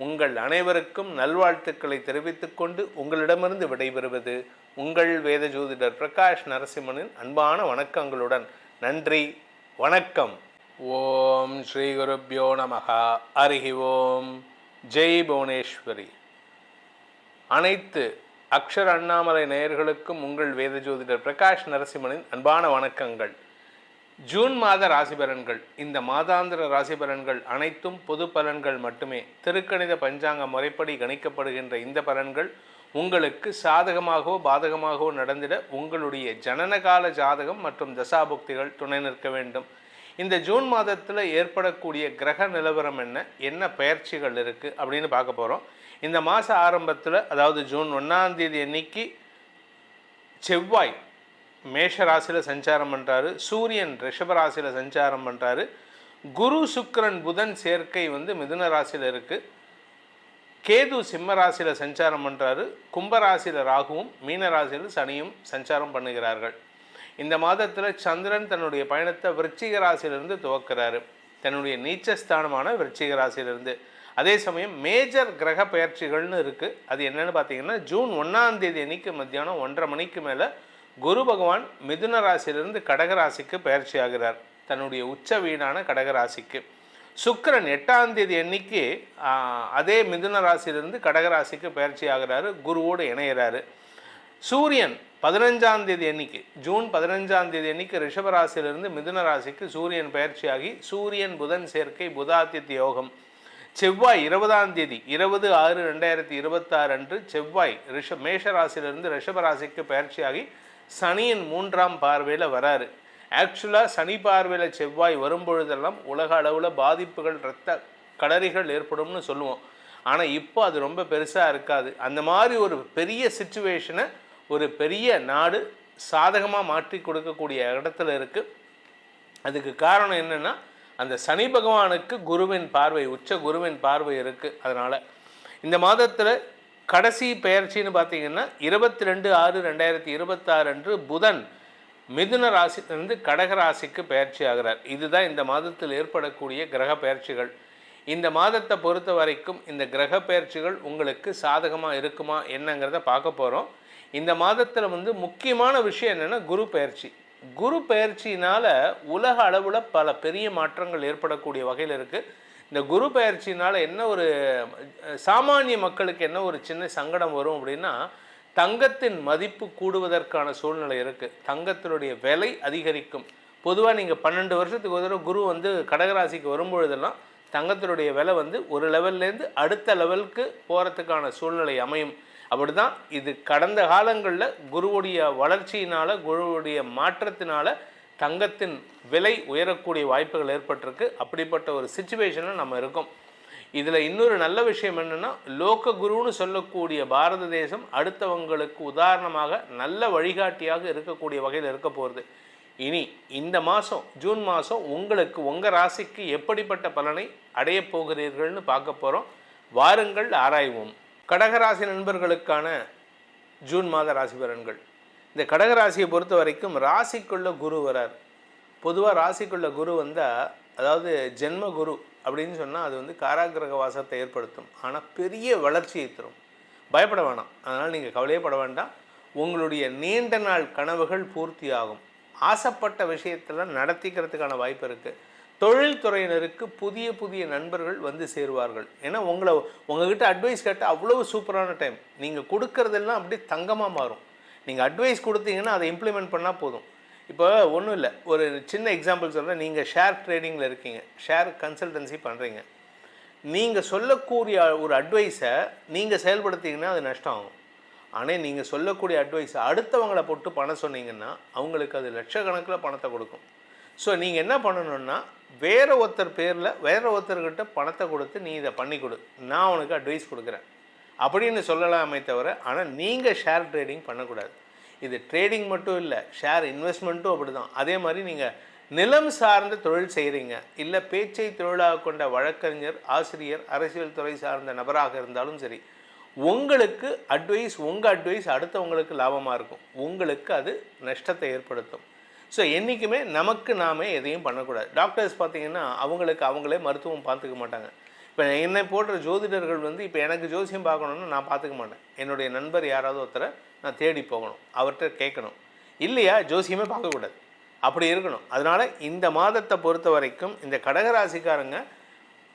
உங்கள் அனைவருக்கும் நல்வாழ்த்துக்களை தெரிவித்துக் கொண்டு உங்களிடமிருந்து விடைபெறுவது உங்கள் வேத ஜோதிடர் பிரகாஷ் நரசிம்மனின் அன்பான வணக்கங்களுடன். நன்றி, வணக்கம். ஓம் ஸ்ரீ குருப்யோ நமஹ. ஹரி ஓம். ஜெய் புவனேஸ்வரி. அனைத்து அக்ஷர அண்ணாமலை நேயர்களுக்கும் உங்கள் வேத ஜோதிடர் பிரகாஷ் நரசிம்மனின் அன்பான வணக்கங்கள். ஜூன் மாத ராசி பலன்கள். இந்த மாதாந்திர ராசி பலன்கள் அனைத்தும் பொது பலன்கள் மட்டுமே. திருக்கணித பஞ்சாங்க முறைப்படி கணிக்கப்படுகின்ற இந்த பலன்கள் உங்களுக்கு சாதகமாகவோ பாதகமாகவோ நடந்திட உங்களுடைய ஜனனகால ஜாதகம் மற்றும் தசாபுக்திகள் துணை நிற்க வேண்டும். இந்த ஜூன் மாதத்தில் ஏற்படக்கூடிய கிரக நிலவரம் என்ன பெயர்ச்சிகள் இருக்குது அப்படின்னு பார்க்க போகிறோம். இந்த மாத ஆரம்பத்தில், அதாவது ஜூன் 1ஆம் தேதி அன்னைக்கு செவ்வாய் மேஷ ராசியில் சஞ்சாரம் பண்ணுறாரு, சூரியன் ரிஷப ராசியில் சஞ்சாரம் பண்ணுறாரு, குரு சுக்கிரன் புதன் சேர்க்கை வந்து மிதுன ராசியில் இருக்குது, கேது சிம்ம ராசியில் சஞ்சாரம் பண்ணுறாரு, கும்பராசியில் ராகுவும் மீன ராசியில் சனியும் சஞ்சாரம் பண்ணுகிறார்கள். இந்த மாதத்தில் சந்திரன் தன்னுடைய பயணத்தை விருச்சிக ராசியிலிருந்து துவக்கிறாரு, தன்னுடைய நீச்சஸ்தானமான விருச்சிக ராசியிலிருந்து. அதே சமயம் மேஜர் கிரக பயிற்சிகள்னு இருக்குது. அது என்னென்னு பார்த்தீங்கன்னா, ஜூன் 1ஆம் தேதி அன்னைக்கு மத்தியானம் 1:30 மணிக்கு மேலே குரு பகவான் மிதுன ராசியிலிருந்து கடகராசிக்கு பயிற்சி ஆகிறார், தன்னுடைய உச்ச வீடான கடகராசிக்கு. சுக்கிரன் 8ஆம் தேதி அன்னைக்கு அதே மிதுன ராசியிலிருந்து கடகராசிக்கு பயிற்சி ஆகிறாரு, குருவோடு இணைகிறாரு. சூரியன் 15ஆம் தேதி அன்னைக்கு, ஜூன் 15ஆம் தேதி அன்னைக்கு ரிஷபராசியிலிருந்து மிதுன ராசிக்கு சூரியன் பயிற்சியாகி சூரியன் புதன் சேர்க்கை புதாதித்ய யோகம். செவ்வாய் 20ஆம் தேதி 20/6/2026 அன்று செவ்வாய் மேஷ ராசியிலிருந்து ரிஷபராசிக்கு பயிற்சியாகி சனியின் 3ஆம் பார்வையில் வராரு. ஆக்சுவலாக சனி பார்வையில் செவ்வாய் வரும்பொழுதெல்லாம் உலக அளவில் பாதிப்புகள், இரத்த களரிகள் ஏற்படும்னு சொல்லுவோம். ஆனால் இப்போ அது ரொம்ப பெருசாக இருக்காது. அந்த மாதிரி ஒரு பெரிய சிச்சுவேஷனை ஒரு பெரிய நாடு சாதகமாக மாற்றி கொடுக்கக்கூடிய இடத்துல இருக்குது. அதுக்கு காரணம் என்னென்னா, அந்த சனி பகவானுக்கு குருவின் பார்வை, உச்ச குருவின் பார்வை இருக்குது. அதனால் இந்த மாதத்தில் கடைசி பெயர்ச்சின்னு பார்த்தீங்கன்னா 22/6/2026 அன்று புதன் மிதுன ராசியிலிருந்து கடகராசிக்கு பயிற்சி ஆகிறார். இதுதான் இந்த மாதத்தில் ஏற்படக்கூடிய கிரக பயிற்சிகள். இந்த மாதத்தை பொறுத்த வரைக்கும் இந்த கிரக பயிற்சிகள் உங்களுக்கு சாதகமாக இருக்குமா என்னங்கிறத பார்க்க போகிறோம். இந்த மாதத்தில் வந்து முக்கியமான விஷயம் என்னென்னா குரு பயிற்சி. குரு பயிற்சினால் உலக அளவில் பல பெரிய மாற்றங்கள் ஏற்படக்கூடிய வகையில் இருக்குது. இந்த குரு பயிற்சினால் என்ன ஒரு சாமானிய மக்களுக்கு என்ன ஒரு சின்ன சங்கடம் வரும் அப்படின்னா, தங்கத்தின் மதிப்பு கூடுவதற்கான சூழ்நிலை இருக்குது. தங்கத்தினுடைய விலை அதிகரிக்கும். பொதுவாக நீங்கள் 12 வருஷத்துக்கு ஒரு தடவை குரு வந்து கடகராசிக்கு வரும்பொழுதெல்லாம் தங்கத்தினுடைய விலை வந்து ஒரு லெவல்லேருந்து அடுத்த லெவலுக்கு போகிறதுக்கான சூழ்நிலை அமையும். அப்படி தான் இது கடந்த காலங்களில் குருவுடைய வளர்ச்சியினால், குருவுடைய மாற்றத்தினால் தங்கத்தின் விலை உயரக்கூடிய வாய்ப்புகள் ஏற்பட்டிருக்கு. அப்படிப்பட்ட ஒரு சிச்சுவேஷனில் நம்ம இருக்கோம். இதில் இன்னொரு நல்ல விஷயம் என்னென்னா, லோக குருன்னு சொல்லக்கூடிய பாரத தேசம் அடுத்தவங்களுக்கு உதாரணமாக நல்ல வழிகாட்டியாக இருக்கக்கூடிய வகையில் இருக்க போகிறது. இனி இந்த மாதம் ஜூன் மாதம் உங்களுக்கு உங்கள் ராசிக்கு எப்படிப்பட்ட பலனை அடைய போகிறீர்கள்னு பார்க்க போகிறோம். வாருங்கள் ஆராய்வோம். கடகராசி நண்பர்களுக்கான ஜூன் மாத ராசி பலன்கள். இந்த கடகராசியை பொறுத்த வரைக்கும் ராசிக்குள்ள குரு வரார். பொதுவாக ராசிக்குள்ள குரு வந்தால், அதாவது ஜென்ம குரு அப்படின்னு சொன்னால் அது வந்து காராகிரக வாசத்தை ஏற்படுத்தும். ஆனால் பெரிய வளர்ச்சியை தரும். பயப்பட வேணாம். அதனால் நீங்கள் கவலையப்பட வேண்டாம். உங்களுடைய நீண்ட நாள் கனவுகள் பூர்த்தி ஆகும். ஆசைப்பட்ட விஷயத்தில் நடத்திக்கிறதுக்கான வாய்ப்பு இருக்குது. தொழில்துறையினருக்கு புதிய புதிய நண்பர்கள் வந்து சேருவார்கள். ஏன்னா உங்ககிட்ட அட்வைஸ் கேட்டால் அவ்வளவு சூப்பரான டைம். நீங்கள் கொடுக்கறதெல்லாம் அப்படியே தங்கமாக மாறும். நீங்கள் அட்வைஸ் கொடுத்தீங்கன்னா அதை இம்ப்ளிமெண்ட் பண்ணால் போதும். இப்போ ஒன்றும் இல்லை, ஒரு சின்ன எக்ஸாம்பிள் சொல்கிறேன். நீங்கள் ஷேர் ட்ரேடிங்கில் இருக்கீங்க, ஷேர் கன்சல்டன்சி பண்ணுறீங்க. நீங்கள் சொல்லக்கூடிய ஒரு அட்வைஸை நீங்கள் செயல்படுத்திங்கன்னா அது நஷ்டம் ஆகும். ஆனால் நீங்கள் சொல்லக்கூடிய அட்வைஸை அடுத்தவங்களை போட்டு பணம் சொன்னீங்கன்னா அவங்களுக்கு அது லட்சக்கணக்கில் பணத்தை கொடுக்கும். ஸோ நீங்கள் என்ன பண்ணணுன்னா, வேற ஒருத்தர் பேரில் வேற ஒருத்தர்கிட்ட பணத்தை கொடுத்து நீ இதை பண்ணி கொடு, நான் உனக்கு அட்வைஸ் கொடுக்குறேன் அப்படின்னு சொல்லலாமே தவிர, ஆனால் நீங்கள் ஷேர் ட்ரேடிங் பண்ணக்கூடாது. இது ட்ரேடிங் மட்டும் இல்லை, ஷேர் இன்வெஸ்ட்மெண்ட்டும் அப்படி தான். அதே மாதிரி நீங்கள் நிலம் சார்ந்த தொழில் செய்கிறீங்க, இல்லை பேச்சை தொழிலாக கொண்ட வழக்கறிஞர், ஆசிரியர், அரசியல் துறை சார்ந்த நபராக இருந்தாலும் சரி, உங்களுக்கு உங்கள் அட்வைஸ் அடுத்தவங்களுக்கு லாபமாக இருக்கும், உங்களுக்கு அது நஷ்டத்தை ஏற்படுத்தும். ஸோ என்றைக்குமே நமக்கு நாமே எதையும் பண்ணக்கூடாது. டாக்டர்ஸ் பார்த்திங்கன்னா அவங்களே மருத்துவம் பார்த்துக்க மாட்டாங்க. இப்போ என்னை போன்ற ஜோதிடர்கள் இப்போ எனக்கு ஜோசியம் பார்க்கணுன்னு நான் பார்த்துக்க மாட்டேன். என்னுடைய நண்பர் யாராவது ஒருத்தரை நான் தேடி போகணும், அவர்கிட்ட கேட்கணும், இல்லையா ஜோசியமே பார்க்கக்கூடாது, அப்படி இருக்கணும். அதனால் இந்த மாதத்தை பொறுத்த வரைக்கும் இந்த கடகராசிக்காரங்க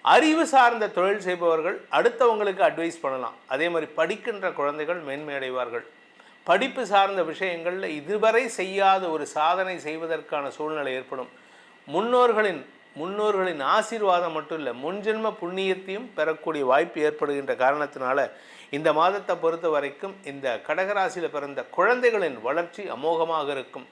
அறிவு சார்ந்த தொழில் செய்பவர்கள் அடுத்தவங்களுக்கு அட்வைஸ் பண்ணலாம். அதே மாதிரி படிக்கின்ற குழந்தைகள் மேன்மையடைவார்கள். படிப்பு சார்ந்த விஷயங்களில் இதுவரை செய்யாத ஒரு சாதனை செய்வதற்கான சூழ்நிலை ஏற்படும். முன்னோர்களின் ஆசீர்வாதம் மட்டும் இல்லை, முன்ஜென்ம புண்ணியத்தையும் பெறக்கூடிய வாய்ப்பு ஏற்படுகின்ற காரணத்தினால இந்த மாதத்தை பொறுத்த வரைக்கும் இந்த கடகராசியில் பிறந்த குழந்தைகளின் வளர்ச்சி அமோகமாக இருக்கும்.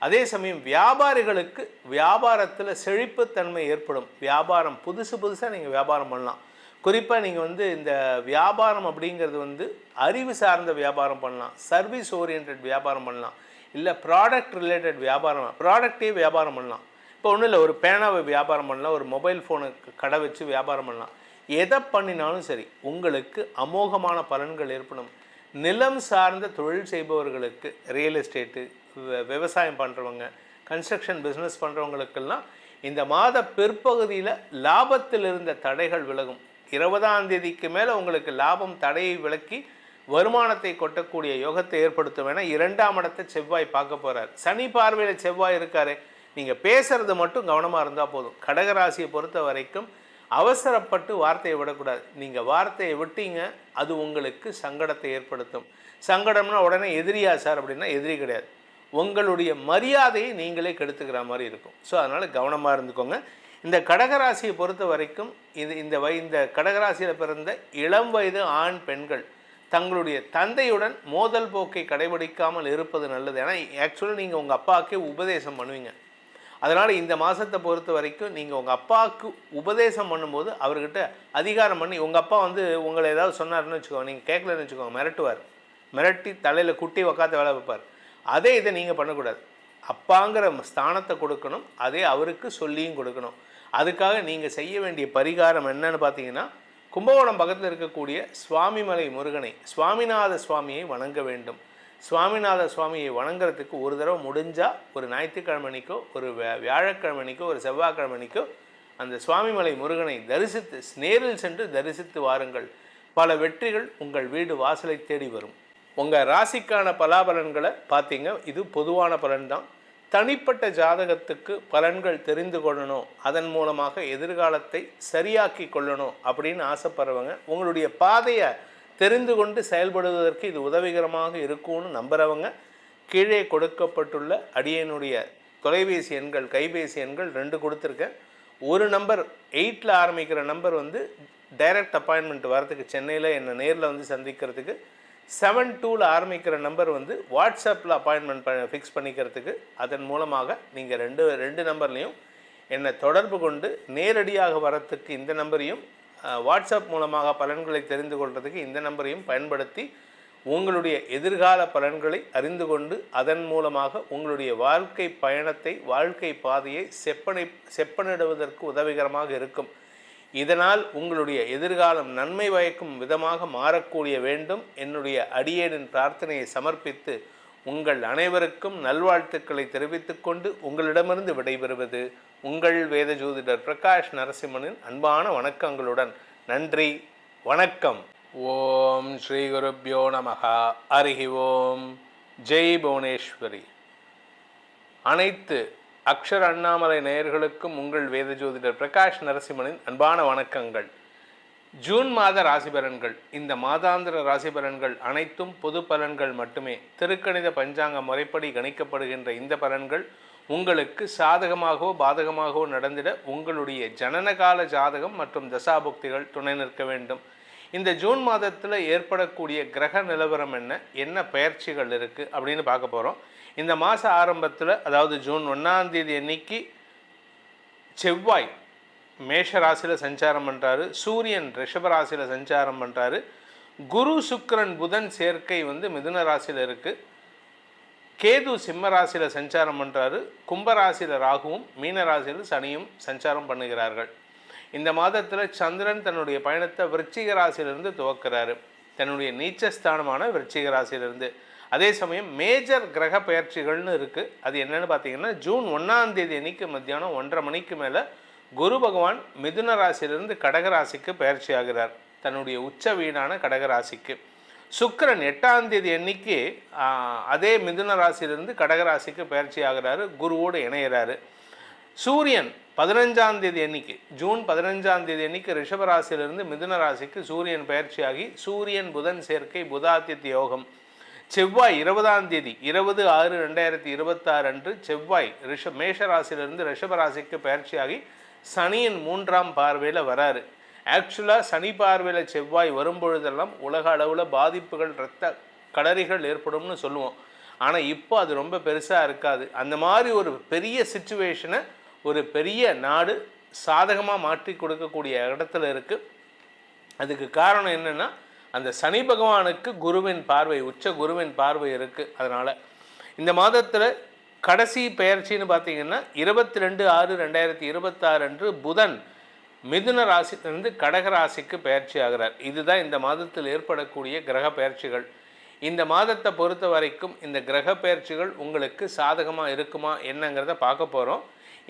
அதே சமயம் வியாபாரிகளுக்கு வியாபாரத்தில் செழிப்புத்தன்மை ஏற்படும். வியாபாரம் புதுசாக நீங்கள் வியாபாரம் பண்ணலாம். குறிப்பாக நீங்கள் இந்த வியாபாரம் அப்படிங்கிறது அறிவு சார்ந்த வியாபாரம் பண்ணலாம், சர்வீஸ் ஓரியன்ட் வியாபாரம் பண்ணலாம், இல்லை ப்ராடக்ட் ரிலேட்டட் ப்ராடக்டே வியாபாரம் பண்ணலாம். இப்போ ஒன்றும் இல்லை, ஒரு பேனாவை வியாபாரம் பண்ணலாம், ஒரு மொபைல் ஃபோனுக்கு கடை வச்சு வியாபாரம் பண்ணலாம். எதை பண்ணினாலும் சரி உங்களுக்கு அமோகமான பலன்கள் ஏற்படும். நிலம் சார்ந்த தொழில் செய்பவர்களுக்கு, ரியல் எஸ்டேட்டு, விவசாயம் பண்ணுறவங்க, கன்ஸ்ட்ரக்ஷன் பிஸ்னஸ் பண்ணுறவங்களுக்கெல்லாம் இந்த மாத பிற்பகுதியில் லாபத்தில் இருந்த தடைகள் விலகும். 20ஆம் தேதிக்கு மேலே உங்களுக்கு லாபம் தடையை விலக்கி வருமானத்தை கொட்டக்கூடிய யோகத்தை ஏற்படுத்தும். வேணா 2ஆம் இடத்தை செவ்வாய் பார்க்க போகிறார். சனி பார்வையில் செவ்வாய் இருக்காரு. நீங்கள் பேசுகிறது மட்டும் கவனமாக இருந்தால் போதும். கடகராசியை பொறுத்த வரைக்கும் அவசரப்பட்டு வார்த்தையை விடக்கூடாது. நீங்கள் வார்த்தையை விட்டீங்க, அது உங்களுக்கு சங்கடத்தை ஏற்படுத்தும். சங்கடம்னா உடனே எதிரியா சார் அப்படின்னா எதிரி கிடையாது, உங்களுடைய மரியாதையை நீங்களே கெடுத்துக்கிற மாதிரி இருக்கும். ஸோ அதனால் கவனமாக இருந்துக்கோங்க. இந்த கடகராசியை பொறுத்த வரைக்கும் இந்த கடகராசியில் பிறந்த இளம் வயது ஆண் பெண்கள் தங்களுடைய தந்தையுடன் மோதல் போக்கை கடைபிடிக்காமல் இருப்பது நல்லது. ஏன்னா ஆக்சுவலாக நீங்கள் உங்கள் அப்பாவுக்கே உபதேசம் பண்ணுவீங்க. அதனால் இந்த மாதத்தை பொறுத்த வரைக்கும் நீங்கள் உங்கள் அப்பாவுக்கு உபதேசம் பண்ணும்போது அவர்கிட்ட அதிகாரம் பண்ணி, உங்கள் அப்பா உங்களை ஏதாவது சொன்னார்னு வச்சுக்கோங்க, நீங்கள் கேட்கலன்னு வச்சுக்கோங்க, மிரட்டுவார். மிரட்டி தலையில் குட்டி உக்காத்த வேலை வைப்பார். அதே இதை நீங்கள் பண்ணக்கூடாது. அப்பாங்கிற ஸ்தானத்தை கொடுக்கணும், அதே அவருக்கு சொல்லியும் கொடுக்கணும். அதுக்காக நீங்கள் செய்ய வேண்டிய பரிகாரம் என்னன்னு பார்த்தீங்கன்னா, கும்பகோணம் பக்கத்தில் இருக்கக்கூடிய சுவாமிமலை முருகனை, சுவாமிநாத சுவாமியை வணங்க வேண்டும். சுவாமிநாத சுவாமியை வணங்குறதுக்கு ஒரு தடவை முடிஞ்சால் ஒரு ஞாயிற்றுக்கிழமைக்கோ, ஒரு வியாழக்கிழமைக்கோ, ஒரு செவ்வாய்க்கிழமைக்கோ அந்த சுவாமிமலை முருகனை நேரில் சென்று தரிசித்து வாருங்கள். பல வெற்றிகள் உங்கள் வீடு வாசலை தேடி வரும். உங்கள் ராசிக்கான பலாபலன்களை பார்த்தீங்க, இது பொதுவான பலன்தான். தனிப்பட்ட ஜாதகத்துக்கு பலன்கள் தெரிந்து கொள்ளணும், அதன் மூலமாக எதிர்காலத்தை சரியாக்கி கொள்ளணும் அப்படின்னு ஆசைப்படுறவங்க, உங்களுடைய பாதையை தெரிந்து கொண்டு செயல்படுவதற்கு இது உதவிகரமாக இருக்கும்னு நம்புகிறவங்க, கீழே கொடுக்கப்பட்டுள்ள அடியனுடைய தொலைபேசி எண்கள், கைபேசி எண்கள் 2 கொடுத்துருக்கேன். ஒரு நம்பர் 8ல் ஆரம்பிக்கிற நம்பர் டைரக்ட் அப்பாயின்மெண்ட் வரதுக்கு, சென்னையில் என்னை நேரில் சந்திக்கிறதுக்கு. 72ல் ஆரம்பிக்கிற நம்பர் வாட்ஸ்அப்பில் அப்பாயின்மெண்ட் ஃபிக்ஸ் பண்ணிக்கிறதுக்கு. அதன் மூலமாக நீங்கள் ரெண்டு நம்பர்லேயும் என்னை தொடர்பு கொண்டு நேரடியாக வரத்துக்கு இந்த நம்பரையும், வாட்ஸ்அப் மூலமாக பலன்களை தெரிந்து கொள்வதற்கு இந்த நம்பரையும் பயன்படுத்தி உங்களுடைய எதிர்கால பலன்களை அறிந்து கொண்டு அதன் மூலமாக உங்களுடைய வாழ்க்கை பயணத்தை, வாழ்க்கை பாதையை செப்பனிடுவதற்கு உதவிகரமாக இருக்கும். இதனால் உங்களுடைய எதிர்காலம் நன்மை பயக்கும் விதமாக மாறக்கூடிய வேண்டும். என்னுடைய அடியேனின் பிரார்த்தனையை சமர்ப்பித்து உங்கள் அனைவருக்கும் நல்வாழ்த்துக்களை தெரிவித்துக் கொண்டு உங்களிடமிருந்து விடைபெறுவது உங்கள் வேத ஜோதிடர் பிரகாஷ் நரசிம்மனின் அன்பான வணக்கங்களுடன். நன்றி, வணக்கம். ஓம் ஸ்ரீ குருப்யோ நமஹ. ஹரிஹி ஓம். ஜெய் புவனேஸ்வரி. அனைத்து அக்ஷர அண்ணாமலை நேயர்களுக்கும் உங்கள் வேத ஜோதிடர் பிரகாஷ் நரசிம்மனின் அன்பான வணக்கங்கள். ஜூன் மாத ராசி பலன்கள். இந்த மாதாந்திர ராசி பலன்கள் அனைத்தும் பொது பலன்கள் மட்டுமே. திருக்கணித பஞ்சாங்க முறைப்படி கணிக்கப்படுகின்ற இந்த பலன்கள் உங்களுக்கு சாதகமாகவோ பாதகமாகவோ நடந்திட உங்களுடைய ஜனனகால ஜாதகம் மற்றும் தசாபுக்திகள் துணை நிற்க வேண்டும். இந்த ஜூன் மாதத்தில் ஏற்படக்கூடிய கிரக நிலவரம் என்ன பெயர்ச்சிகள் இருக்குது அப்படின்னு பார்க்க போகிறோம். இந்த மாத ஆரம்பத்தில், அதாவது ஜூன் 1ஆம் தேதி அன்னைக்கு செவ்வாய் மேஷ ராசியில் சஞ்சாரம் பண்ணுறாரு, சூரியன் ரிஷப ராசியில் சஞ்சாரம் பண்ணுறாரு, குரு சுக்கிரன் புதன் சேர்க்கை வந்து மிதுன ராசியில் இருக்குது, கேது சிம்ம ராசியில் சஞ்சாரம் பண்ணுறாரு, கும்பராசியில் ராகுவும் மீன ராசியில் சனியும் சஞ்சாரம் பண்ணுகிறார்கள். இந்த மாதத்தில் சந்திரன் தன்னுடைய பயணத்தை விருச்சிக ராசியிலிருந்து துவக்கிறாரு, தன்னுடைய நீச்சஸ்தானமான விருச்சிக ராசியிலிருந்து. அதே சமயம் மேஜர் கிரக பயிற்சிகள்னு இருக்குது. அது என்னென்னு பார்த்தீங்கன்னா, ஜூன் 1ஆம் தேதி அன்னைக்கு மத்தியானம் 1:30 மணிக்கு மேலே குரு பகவான் மிதுன ராசியிலிருந்து கடகராசிக்கு பயிற்சி ஆகிறார், தன்னுடைய உச்ச வீடான கடகராசிக்கு. சுக்கிரன் 8ஆம் தேதி அன்னைக்கு அதே மிதுன ராசியிலிருந்து கடகராசிக்கு பயிற்சி ஆகிறாரு, குருவோடு இணைகிறாரு. சூரியன் 15ஆம் தேதி அன்னைக்கு, ஜூன் 15ஆம் தேதி அன்னைக்கு ரிஷபராசியிலிருந்து மிதுன ராசிக்கு சூரியன் பயிற்சியாகி சூரியன் புதன் சேர்க்கை புதாதித்ய யோகம். செவ்வாய் 20ஆம் தேதி 20/6/2026 அன்று செவ்வாய் மேஷ ராசியிலிருந்து ரிஷபராசிக்கு பயிற்சியாகி சனியின் 3ஆம் பார்வையில் வராரு. ஆக்சுவலாக சனி பார்வையில் செவ்வாய் வரும்பொழுதெல்லாம் உலக அளவில் பாதிப்புகள், இரத்த கடறிகள் ஏற்படும்னு சொல்லுவோம். ஆனால் இப்போ அது ரொம்ப பெருசாக இருக்காது. அந்த மாதிரி ஒரு பெரிய சிச்சுவேஷனை ஒரு பெரிய நாடு சாதகமாக மாற்றி கொடுக்கக்கூடிய இடத்துல இருக்குது. அதுக்கு காரணம் என்னென்னா, அந்த சனி பகவானுக்கு குருவின் பார்வை, உச்ச குருவின் பார்வை இருக்குது. அதனால் இந்த மாதத்தில் கடைசி பெயர்ச்சின்னு பார்த்தீங்கன்னா 22/6/2026 அன்று புதன் மிதுன ராசியிலிருந்து கடகராசிக்கு பயிற்சி ஆகிறார். இதுதான் இந்த மாதத்தில் ஏற்படக்கூடிய கிரக பயிற்சிகள். இந்த மாதத்தை பொறுத்த வரைக்கும் இந்த கிரக பயிற்சிகள் உங்களுக்கு சாதகமாக இருக்குமா என்னங்கிறத பார்க்க போகிறோம்.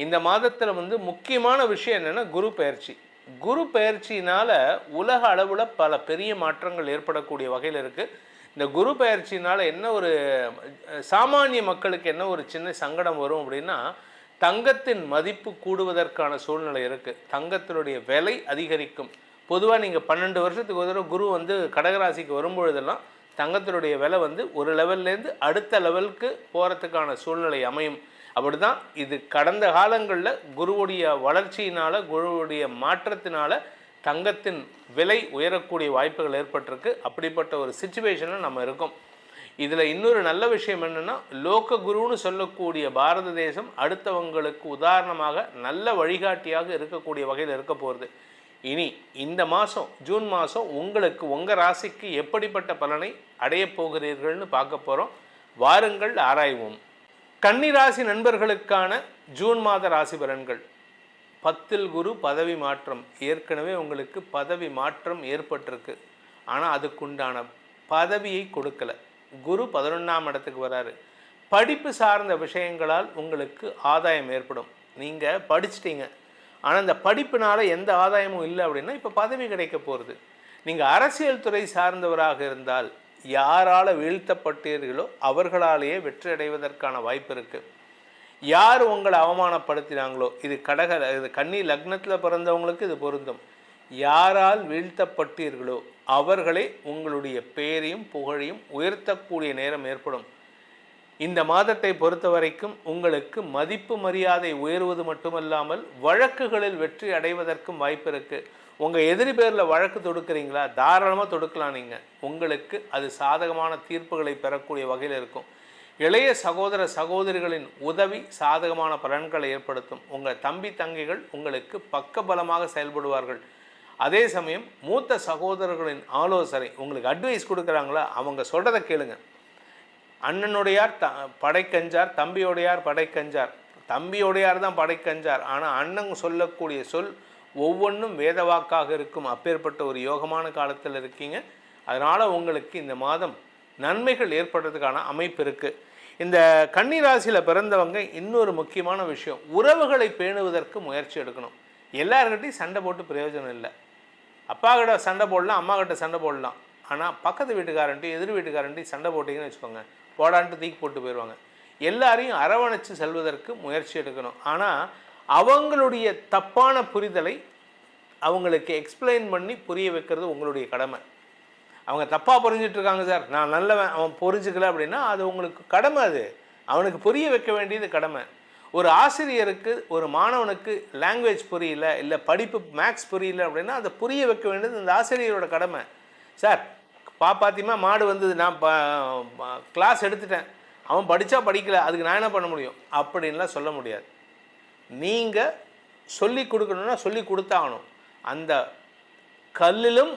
இந்த மாதத்தில் வந்து முக்கியமான விஷயம் என்னென்னா குரு பயிற்சி. குரு பயிற்சினால் உலக அளவில் பல பெரிய மாற்றங்கள் ஏற்படக்கூடிய வகையில் இருக்குது. இந்த குரு பயிற்சினால் என்ன ஒரு சாமானிய மக்களுக்கு என்ன ஒரு சின்ன சங்கடம் வரும் அப்படின்னா, தங்கத்தின் மதிப்பு கூடுவதற்கான சூழ்நிலை இருக்குது, தங்கத்தினுடைய விலை அதிகரிக்கும். பொதுவாக நீங்கள் 12 வருஷத்துக்கு ஒரு தடவை குரு வந்து கடகராசிக்கு வரும்பொழுதெல்லாம் தங்கத்தினுடைய விலை வந்து ஒரு லெவல்லேருந்து அடுத்த லெவலுக்கு போகிறதுக்கான சூழ்நிலை அமையும். அப்படி தான் இது கடந்த காலங்களில் குருவுடைய வளர்ச்சியினால், குருவுடைய மாற்றத்தினால் தங்கத்தின் விலை உயரக்கூடிய வாய்ப்புகள் ஏற்பட்டிருக்கு. அப்படிப்பட்ட ஒரு சிச்சுவேஷனில் நம்ம இருக்கோம். இதில் இன்னொரு நல்ல விஷயம் என்னென்னா, லோக குருன்னு சொல்லக்கூடிய பாரத தேசம் அடுத்தவங்களுக்கு உதாரணமாக நல்ல வழிகாட்டியாக இருக்கக்கூடிய வகையில் இருக்க போகிறது. இனி இந்த மாதம் ஜூன் மாதம் உங்களுக்கு உங்கள் ராசிக்கு எப்படிப்பட்ட பலனை அடையப் போகிறீர்கள்னு பார்க்க போகிறோம். வாருங்கள் ஆராய்வோம். கன்னிராசி நண்பர்களுக்கான ஜூன் மாத ராசி பலன்கள். 10ல் குரு பதவி மாற்றம். ஏற்கனவே உங்களுக்கு பதவி மாற்றம் ஏற்பட்டிருக்கு, ஆனால் அதுக்குண்டான பதவியை கொடுக்கலை. குரு 11ஆம் இடத்துக்கு வராரு. படிப்பு சார்ந்த விஷயங்களால் உங்களுக்கு ஆதாயம் ஏற்படும். நீங்கள் படிச்சிட்டீங்க, ஆனால் இந்த படிப்பினால் எந்த ஆதாயமும் இல்லை அப்படின்னா இப்போ பதவி கிடைக்க போகிறது. நீங்கள் அரசியல் துறை சார்ந்தவராக இருந்தால் யாரால் வீழ்த்தப்பட்டீர்களோ அவர்களாலேயே வெற்றி அடைவதற்கான வாய்ப்பு இருக்குது. யார் உங்களை அவமானப்படுத்தினாங்களோ, இது கன்னி லக்னத்தில் பிறந்தவங்களுக்கு இது பொருந்தும். யாரால் வீழ்த்தப்பட்டீர்களோ அவர்களே உங்களுடைய பெயரையும் புகழையும் உயர்த்தக்கூடிய நேரம் ஏற்படும். இந்த மாதத்தை பொறுத்த வரைக்கும் உங்களுக்கு மதிப்பு மரியாதை உயர்வது மட்டுமல்லாமல் வழக்குகளில் வெற்றி அடைவதற்கும் வாய்ப்பு இருக்குது. உங்கள் எதிரி பேரில் வழக்கு தொடுக்கிறீங்களா, தாராளமாக தொடுக்கலாம். நீங்கள் உங்களுக்கு அது சாதகமான தீர்ப்புகளை பெறக்கூடிய வகையில் இருக்கும். இளைய சகோதர சகோதரிகளின் உதவி சாதகமான பலன்களை ஏற்படுத்தும். உங்கள் தம்பி தங்கைகள் உங்களுக்கு பக்கபலமாக செயல்படுவார்கள். அதே சமயம் மூத்த சகோதரர்களின் ஆலோசனை, உங்களுக்கு அட்வைஸ் கொடுக்குறாங்களா, அவங்க சொல்கிறத கேளுங்க. அண்ணனுடையார் படைக்கஞ்சார், தம்பியோடையார் படைக்கஞ்சார். தம்பியோடையார் தான் படைக்கஞ்சார், ஆனால் அண்ணன் சொல்லக்கூடிய சொல் ஒவ்வொன்றும் வேதவாக்காக இருக்கும். அப்பேற்பட்ட ஒரு யோகமான காலத்தில் இருக்கீங்க. அதனால் உங்களுக்கு இந்த மாதம் நன்மைகள் ஏற்படுறதுக்கான அமைப்பு இருக்குது. இந்த கன்னிராசியில் பிறந்தவங்க இன்னொரு முக்கியமான விஷயம், உறவுகளை பேணுவதற்கு முயற்சி எடுக்கணும். எல்லார்கிட்டையும் சண்டை போட்டு பிரயோஜனம் இல்லை. அப்பா கிட்ட சண்டை போடலாம், அம்மா கிட்ட சண்டை போடலாம், ஆனால் பக்கத்து வீட்டுக்காரன்ட்டையும் எதிர் வீட்டுக்காரன்ட்டையும் சண்டை போட்டிங்கன்னு வச்சுக்கோங்க, போடான்ட்டு தூக்கி போட்டு போயிடுவாங்க. எல்லாரையும் அரவணைச்சு செல்வதற்கு முயற்சி எடுக்கணும். ஆனால் அவங்களுடைய தப்பான புரிதலை அவங்களுக்கு எக்ஸ்பிளைன் பண்ணி புரிய வைக்கிறது உங்களுடைய கடமை. அவங்க தப்பாக புரிஞ்சிட்ருக்காங்க சார், நான் நல்லவன், அவன் புரிஞ்சுக்கல அப்படின்னா அது உங்களுக்கு கடமை. அது அவனுக்கு புரிய வைக்க வேண்டியது கடமை. ஒரு ஆசிரியருக்கு ஒரு மாணவனுக்கு லாங்குவேஜ் புரியல, இல்லை படிப்பு மேக்ஸ் புரியல அப்படின்னா அதை புரிய வைக்க வேண்டியது அந்த ஆசிரியரோட கடமை. சார் பாப்பாத்தியமா மாடு வந்தது, நான் கிளாஸ் எடுத்துட்டேன், அவன் படித்தா படிக்கல, அதுக்கு நான் என்ன பண்ண முடியும் அப்படின்லாம் சொல்ல முடியாது. நீங்கள் சொல்லி கொடுக்கணுன்னா சொல்லி கொடுத்தாகணும். அந்த கல்லிலும்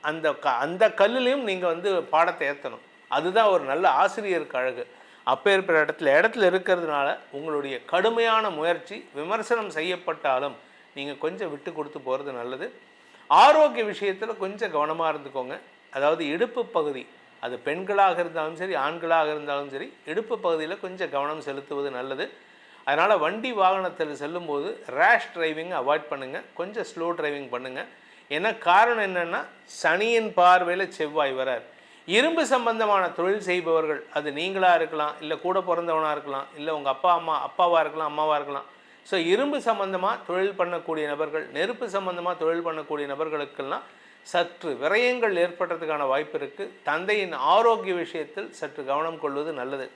அந்த கல்லிலையும் நீங்கள் வந்து பாடத்தை ஏற்றணும். அதுதான் ஒரு நல்ல ஆசிரியருக்கு அழகு. அப்பேற்பட்ட இடத்துல இருக்கிறதுனால உங்களுடைய கடுமையான முயற்சி விமர்சனம் செய்யப்பட்டாலும் நீங்கள் கொஞ்சம் விட்டு கொடுத்து போகிறது நல்லது. ஆரோக்கிய விஷயத்தில் கொஞ்சம் கவனமாக இருந்துக்கோங்க. அதாவது இடுப்பு பகுதி, அது பெண்களாக இருந்தாலும் சரி ஆண்களாக இருந்தாலும் சரி, இடுப்பு பகுதியில் கொஞ்சம் கவனம் செலுத்துவது நல்லது. அதனால் வண்டி வாகனத்தில் செல்லும்போது ரேஷ் டிரைவிங்கை அவாய்ட் பண்ணுங்கள், கொஞ்சம் ஸ்லோ டிரைவிங் பண்ணுங்கள். ஏன்னா காரணம் என்னென்னா சனியின் பார்வையில் செவ்வாய் வரார். இரும்பு சம்பந்தமான தொழில் செய்பவர்கள், அது நீங்களாக இருக்கலாம், இல்லை கூட பிறந்தவனாக இருக்கலாம், இல்லை உங்கள் அப்பாவாக இருக்கலாம், அம்மாவாக இருக்கலாம். ஸோ இரும்பு சம்பந்தமாக தொழில் பண்ணக்கூடிய நபர்கள், நெருப்பு சம்பந்தமாக தொழில் பண்ணக்கூடிய நபர்களுக்கெல்லாம் சற்று விரயங்கள் ஏற்படுறதுக்கான வாய்ப்பு இருக்குது. தந்தையின் ஆரோக்கிய விஷயத்தில் சற்று கவனம் கொள்வது நல்லது.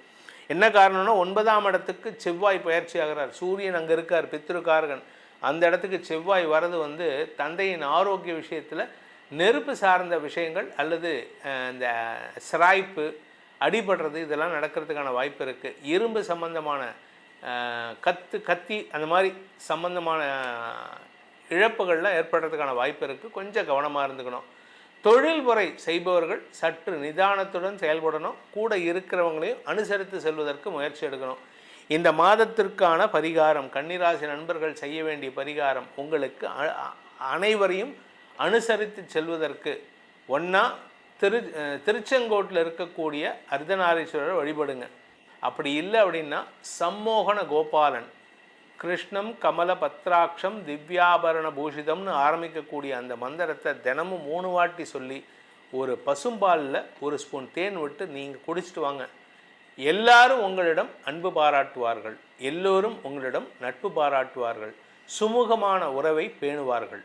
என்ன காரணம்னா 9ஆம் இடத்துக்கு செவ்வாய் பயிற்சி ஆகிறார். சூரியன் அங்கே இருக்கார், பித்ருக்காரகன். அந்த இடத்துக்கு செவ்வாய் வர்றது வந்து தந்தையின் ஆரோக்கிய விஷயத்தில் நெருப்பு சார்ந்த விஷயங்கள் அல்லது இந்த சிராய்ப்பு, அடிபடுறது இதெல்லாம் நடக்கிறதுக்கான வாய்ப்பு இருக்குது. இரும்பு சம்பந்தமான கத்தி அந்த மாதிரி சம்பந்தமான இழப்புகள்லாம் ஏற்படுறதுக்கான வாய்ப்பு இருக்குது. கொஞ்சம் கவனமாக இருந்துக்கணும். தொழில் முறை செய்பவர்கள் சற்று நிதானத்துடன் செயல்படணும். கூட இருக்கிறவங்களையும் அனுசரித்து செல்வதற்கு முயற்சி எடுக்கணும். இந்த மாதத்திற்கான பரிகாரம், கன்னிராசி நண்பர்கள் செய்ய வேண்டிய பரிகாரம், உங்களுக்கு அனைவரையும் அனுசரித்து செல்வதற்கு திருச்செங்கோட்டில் இருக்கக்கூடிய அர்த்தநாரீஸ்வரரை வழிபடுங்க. அப்படி இல்லை அப்படின்னா சம்மோகன கோபாலன், கிருஷ்ணம் கமல பத்ராட்சம் திவ்யாபரண பூஷிதம்னு ஆரம்பிக்கக்கூடிய அந்த மந்திரத்தை தினமும் 3 வாட்டி சொல்லி ஒரு பசும்பாலில் 1 ஸ்பூன் தேன் விட்டு நீங்கள் குடிச்சிட்டு வாங்க. எல்லாரும் உங்களிடம் அன்பு பாராட்டுவார்கள், எல்லோரும் உங்களிடம் நட்பு பாராட்டுவார்கள், சுமூகமான உறவை பேணுவார்கள்.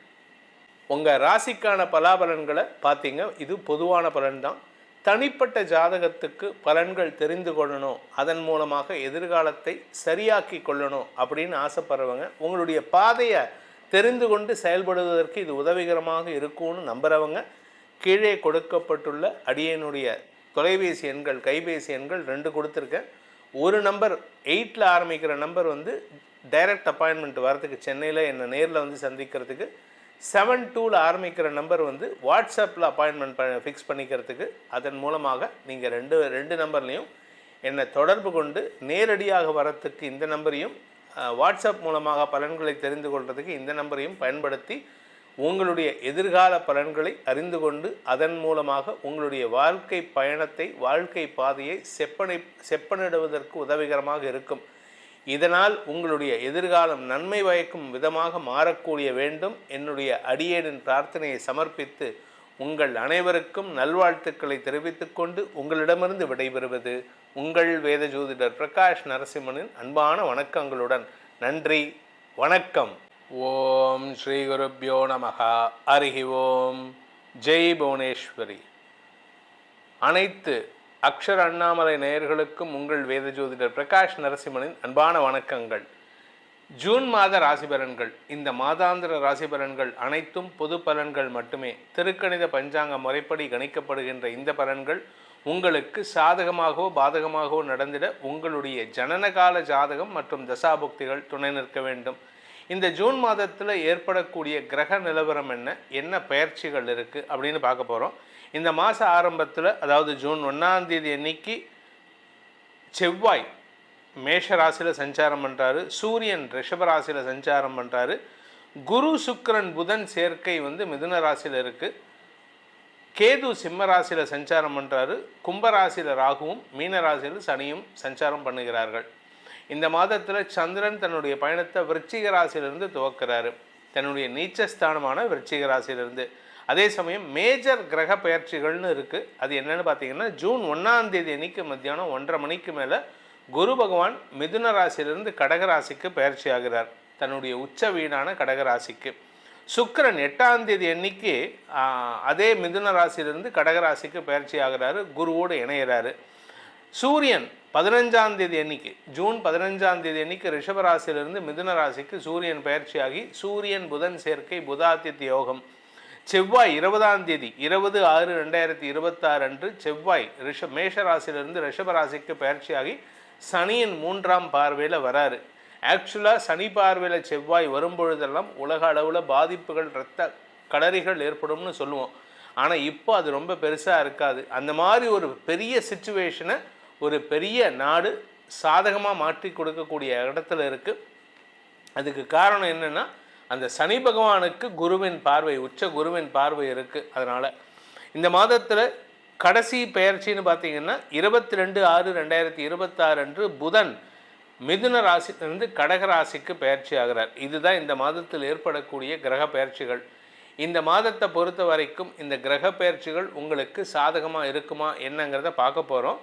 உங்கள் ராசிக்கான பலாபலன்களை பார்த்தீங்க. இது பொதுவான பலன்தான். தனிப்பட்ட ஜாதகத்துக்கு பலன்கள் தெரிந்து கொள்ளணும், அதன் மூலமாக எதிர்காலத்தை சரியாக்கி கொள்ளணும் அப்படின்னு ஆசைப்படுறவங்க, உங்களுடைய பாதையை தெரிந்து கொண்டு செயல்படுவதற்கு இது உதவிகரமாக இருக்கும்னு நம்புகிறவங்க, கீழே கொடுக்கப்பட்டுள்ள அடியனுடைய தொலைபேசி எண்கள், கைபேசி எண்கள் 2 கொடுத்துருக்கேன். ஒரு நம்பர் 8ல் ஆரம்பிக்கிற நம்பர் வந்து டைரக்ட் அப்பாயின்மெண்ட் வரதுக்கு, சென்னையில் என்னை நேரில் வந்து சந்திக்கிறதுக்கு. 72ல் ஆரம்பிக்கிற நம்பர் வந்து வாட்ஸ்அப்பில் அப்பாயின்மெண்ட் ஃபிக்ஸ் பண்ணிக்கிறதுக்கு. அதன் மூலமாக நீங்கள் ரெண்டு நம்பர்லேயும் என்னை தொடர்பு கொண்டு நேரடியாக வரத்துக்கு இந்த நம்பரையும், வாட்ஸ்அப் மூலமாக பலன்களை தெரிந்து கொள்வதற்கு இந்த நம்பரையும் பயன்படுத்தி உங்களுடைய எதிர்கால பலன்களை அறிந்து கொண்டு அதன் மூலமாக உங்களுடைய வாழ்க்கை பயணத்தை, வாழ்க்கை பாதையை செப்பனிடுவதற்கு உதவிகரமாக இருக்கும். இதனால் உங்களுடைய எதிர்காலம் நன்மை பயக்கும் விதமாக மாறக்கூடிய வேண்டும். என்னுடைய அடியேனின் பிரார்த்தனையை சமர்ப்பித்து உங்கள் அனைவருக்கும் நல்வாழ்த்துக்களை தெரிவித்துக் கொண்டு உங்களிடமிருந்து விடைபெறுவது உங்கள் வேத ஜோதிடர் பிரகாஷ் நரசிம்மனின் அன்பான வணக்கங்களுடன். நன்றி, வணக்கம். ஓம் ஸ்ரீ குருப்யோ நமஹ. ஹரி ஓம். ஜெய் புவனேஸ்வரி. அனைத்து அக்ஷர அண்ணாமலை நேயர்களுக்கும் உங்கள் வேத ஜோதிடர் பிரகாஷ் நரசிம்மனின் அன்பான வணக்கங்கள். ஜூன் மாத ராசிபலன்கள். இந்த மாதாந்திர ராசிபலன்கள் அனைத்தும் பொது பலன்கள் மட்டுமே. திருக்கணித பஞ்சாங்க முறைப்படி கணிக்கப்படுகின்ற இந்த பலன்கள் உங்களுக்கு சாதகமாகவோ பாதகமாகவோ நடந்திட உங்களுடைய ஜனனகால ஜாதகம் மற்றும் தசாபுக்திகள் துணை நிற்க வேண்டும். இந்த ஜூன் மாதத்தில் ஏற்படக்கூடிய கிரக நிலவரம் என்ன பெயர்ச்சிகள் இருக்குது அப்படின்னு பார்க்க போகிறோம். இந்த மாத ஆரம்பத்தில், அதாவது ஜூன் 1ஆம் தேதி அன்னைக்கு செவ்வாய் மேஷ ராசியில் சஞ்சாரம் பண்ணுறாரு, சூரியன் ரிஷப ராசியில் சஞ்சாரம் பண்ணுறாரு, குரு சுக்கிரன் புதன் சேர்க்கை வந்து மிதுன ராசியில் இருக்குது, கேது சிம்ம ராசியில் சஞ்சாரம் பண்ணுறாரு, கும்பராசியில் ராகுவும் மீன ராசியில் சனியும் சஞ்சாரம் பண்ணுகிறார்கள். இந்த மாதத்தில் சந்திரன் தன்னுடைய பயணத்தை விருச்சிக ராசியிலிருந்து துவக்கிறாரு, தன்னுடைய நீச்சஸ்தானமான விருச்சிக ராசியிலிருந்து. அதே சமயம் மேஜர் கிரக பெயர்ச்சிகள்னு இருக்குது. அது என்னென்னு பார்த்தீங்கன்னா, ஜூன் 1ஆம் தேதி அன்னைக்கு மத்தியானம் 1:30 மணிக்கு மேலே குரு பகவான் மிதுன ராசியிலிருந்து கடகராசிக்கு பெயர்ச்சி ஆகிறார், தன்னுடைய உச்ச வீடான கடகராசிக்கு. சுக்கிரன் 8ஆம் தேதி அன்னைக்கு அதே மிதுன ராசியிலிருந்து கடகராசிக்கு பெயர்ச்சி ஆகிறாரு, குருவோடு இணைகிறாரு. சூரியன் 15ஆம் தேதி அன்னைக்கு, ஜூன் 15ஆம் தேதி அன்னைக்கு ரிஷபராசியிலிருந்து மிதுன ராசிக்கு சூரியன் பயிற்சியாகி சூரியன் புதன் சேர்க்கை, புதாதித்ய யோகம். செவ்வாய் 20ஆம் தேதி 20/6/2026 அன்று செவ்வாய் மேஷ ராசியிலிருந்து ரிஷபராசிக்கு பயிற்சியாகி சனியின் 3ஆம் பார்வையில் வராரு. ஆக்சுவலாக சனி பார்வையில் செவ்வாய் வரும்பொழுதெல்லாம் உலக அளவில் பாதிப்புகள், இரத்த களரிகள் ஏற்படும்னு சொல்லுவோம். ஆனால் இப்போ அது ரொம்ப பெருசாக இருக்காது. அந்த மாதிரி ஒரு பெரிய சிச்சுவேஷனை ஒரு பெரிய நாடு சாதகமாக மாற்றி கொடுக்கக்கூடிய இடத்துல இருக்குது. அதுக்கு காரணம் என்னென்னா, அந்த சனி பகவானுக்கு குருவின் பார்வை, உச்ச குருவின் பார்வை இருக்குது. அதனால் இந்த மாதத்தில் கடைசி பெயர்ச்சின்னு பார்த்தீங்கன்னா 22/6/2026 அன்று புதன் மிதுன ராசியிலிருந்து கடக ராசிக்கு பெயர்ச்சி ஆகிறார். இதுதான் இந்த மாதத்தில் ஏற்படக்கூடிய கிரக பெயர்ச்சிகள். இந்த மாதத்தை பொறுத்த வரைக்கும் இந்த கிரக பெயர்ச்சிகள் உங்களுக்கு சாதகமாக இருக்குமா என்னங்கிறத பார்க்க போகிறோம்.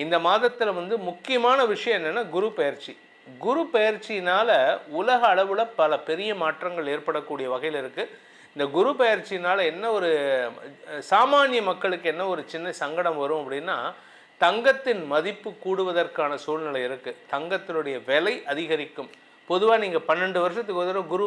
இந்த மாதத்தில் முக்கியமான விஷயம் என்னென்னா குரு பெயர்ச்சி. குரு பெயர்ச்சினால் உலக அளவில் பல பெரிய மாற்றங்கள் ஏற்படக்கூடிய வகையில் இருக்குது. இந்த குரு பெயர்ச்சினால் என்ன ஒரு சாமானிய மக்களுக்கு என்ன ஒரு சின்ன சங்கடம் வரும் அப்படின்னா, தங்கத்தின் மதிப்பு கூடுவதற்கான சூழ்நிலை இருக்குது. தங்கத்தினுடைய விலை அதிகரிக்கும். பொதுவாக நீங்கள் 12 வருஷத்துக்கு ஒரு தடவை குரு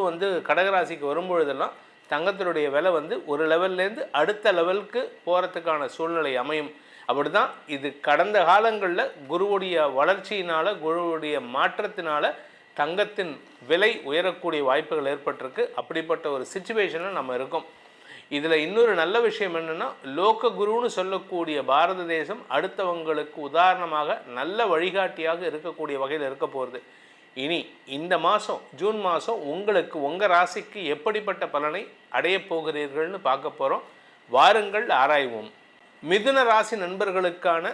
கடகராசிக்கு வரும்பொழுதெல்லாம் தங்கத்தினுடைய விலை ஒரு லெவல்லேருந்து அடுத்த லெவலுக்கு போகிறதுக்கான சூழ்நிலை அமையும். அப்படி தான் இது கடந்த காலங்களில் குருவுடைய வளர்ச்சியினால், குருவுடைய மாற்றத்தினால் தங்கத்தின் விலை உயரக்கூடிய வாய்ப்புகள் ஏற்பட்டிருக்கு. அப்படிப்பட்ட ஒரு சிச்சுவேஷனில் நம்ம இருக்கோம். இதில் இன்னொரு நல்ல விஷயம் என்னென்னா, லோக குருன்னு சொல்லக்கூடிய பாரத தேசம் அடுத்தவங்களுக்கு உதாரணமாக நல்ல வழிகாட்டியாக இருக்கக்கூடிய வகையில் இருக்க போகிறது. இனி இந்த மாதம் ஜூன் மாதம் உங்களுக்கு உங்கள் ராசிக்கு எப்படிப்பட்ட பலனை அடையப் போகிறீர்கள்னு பார்க்க போகிறோம். வாருங்கள் ஆராய்வோம். மிதுன ராசி நண்பர்களுக்கான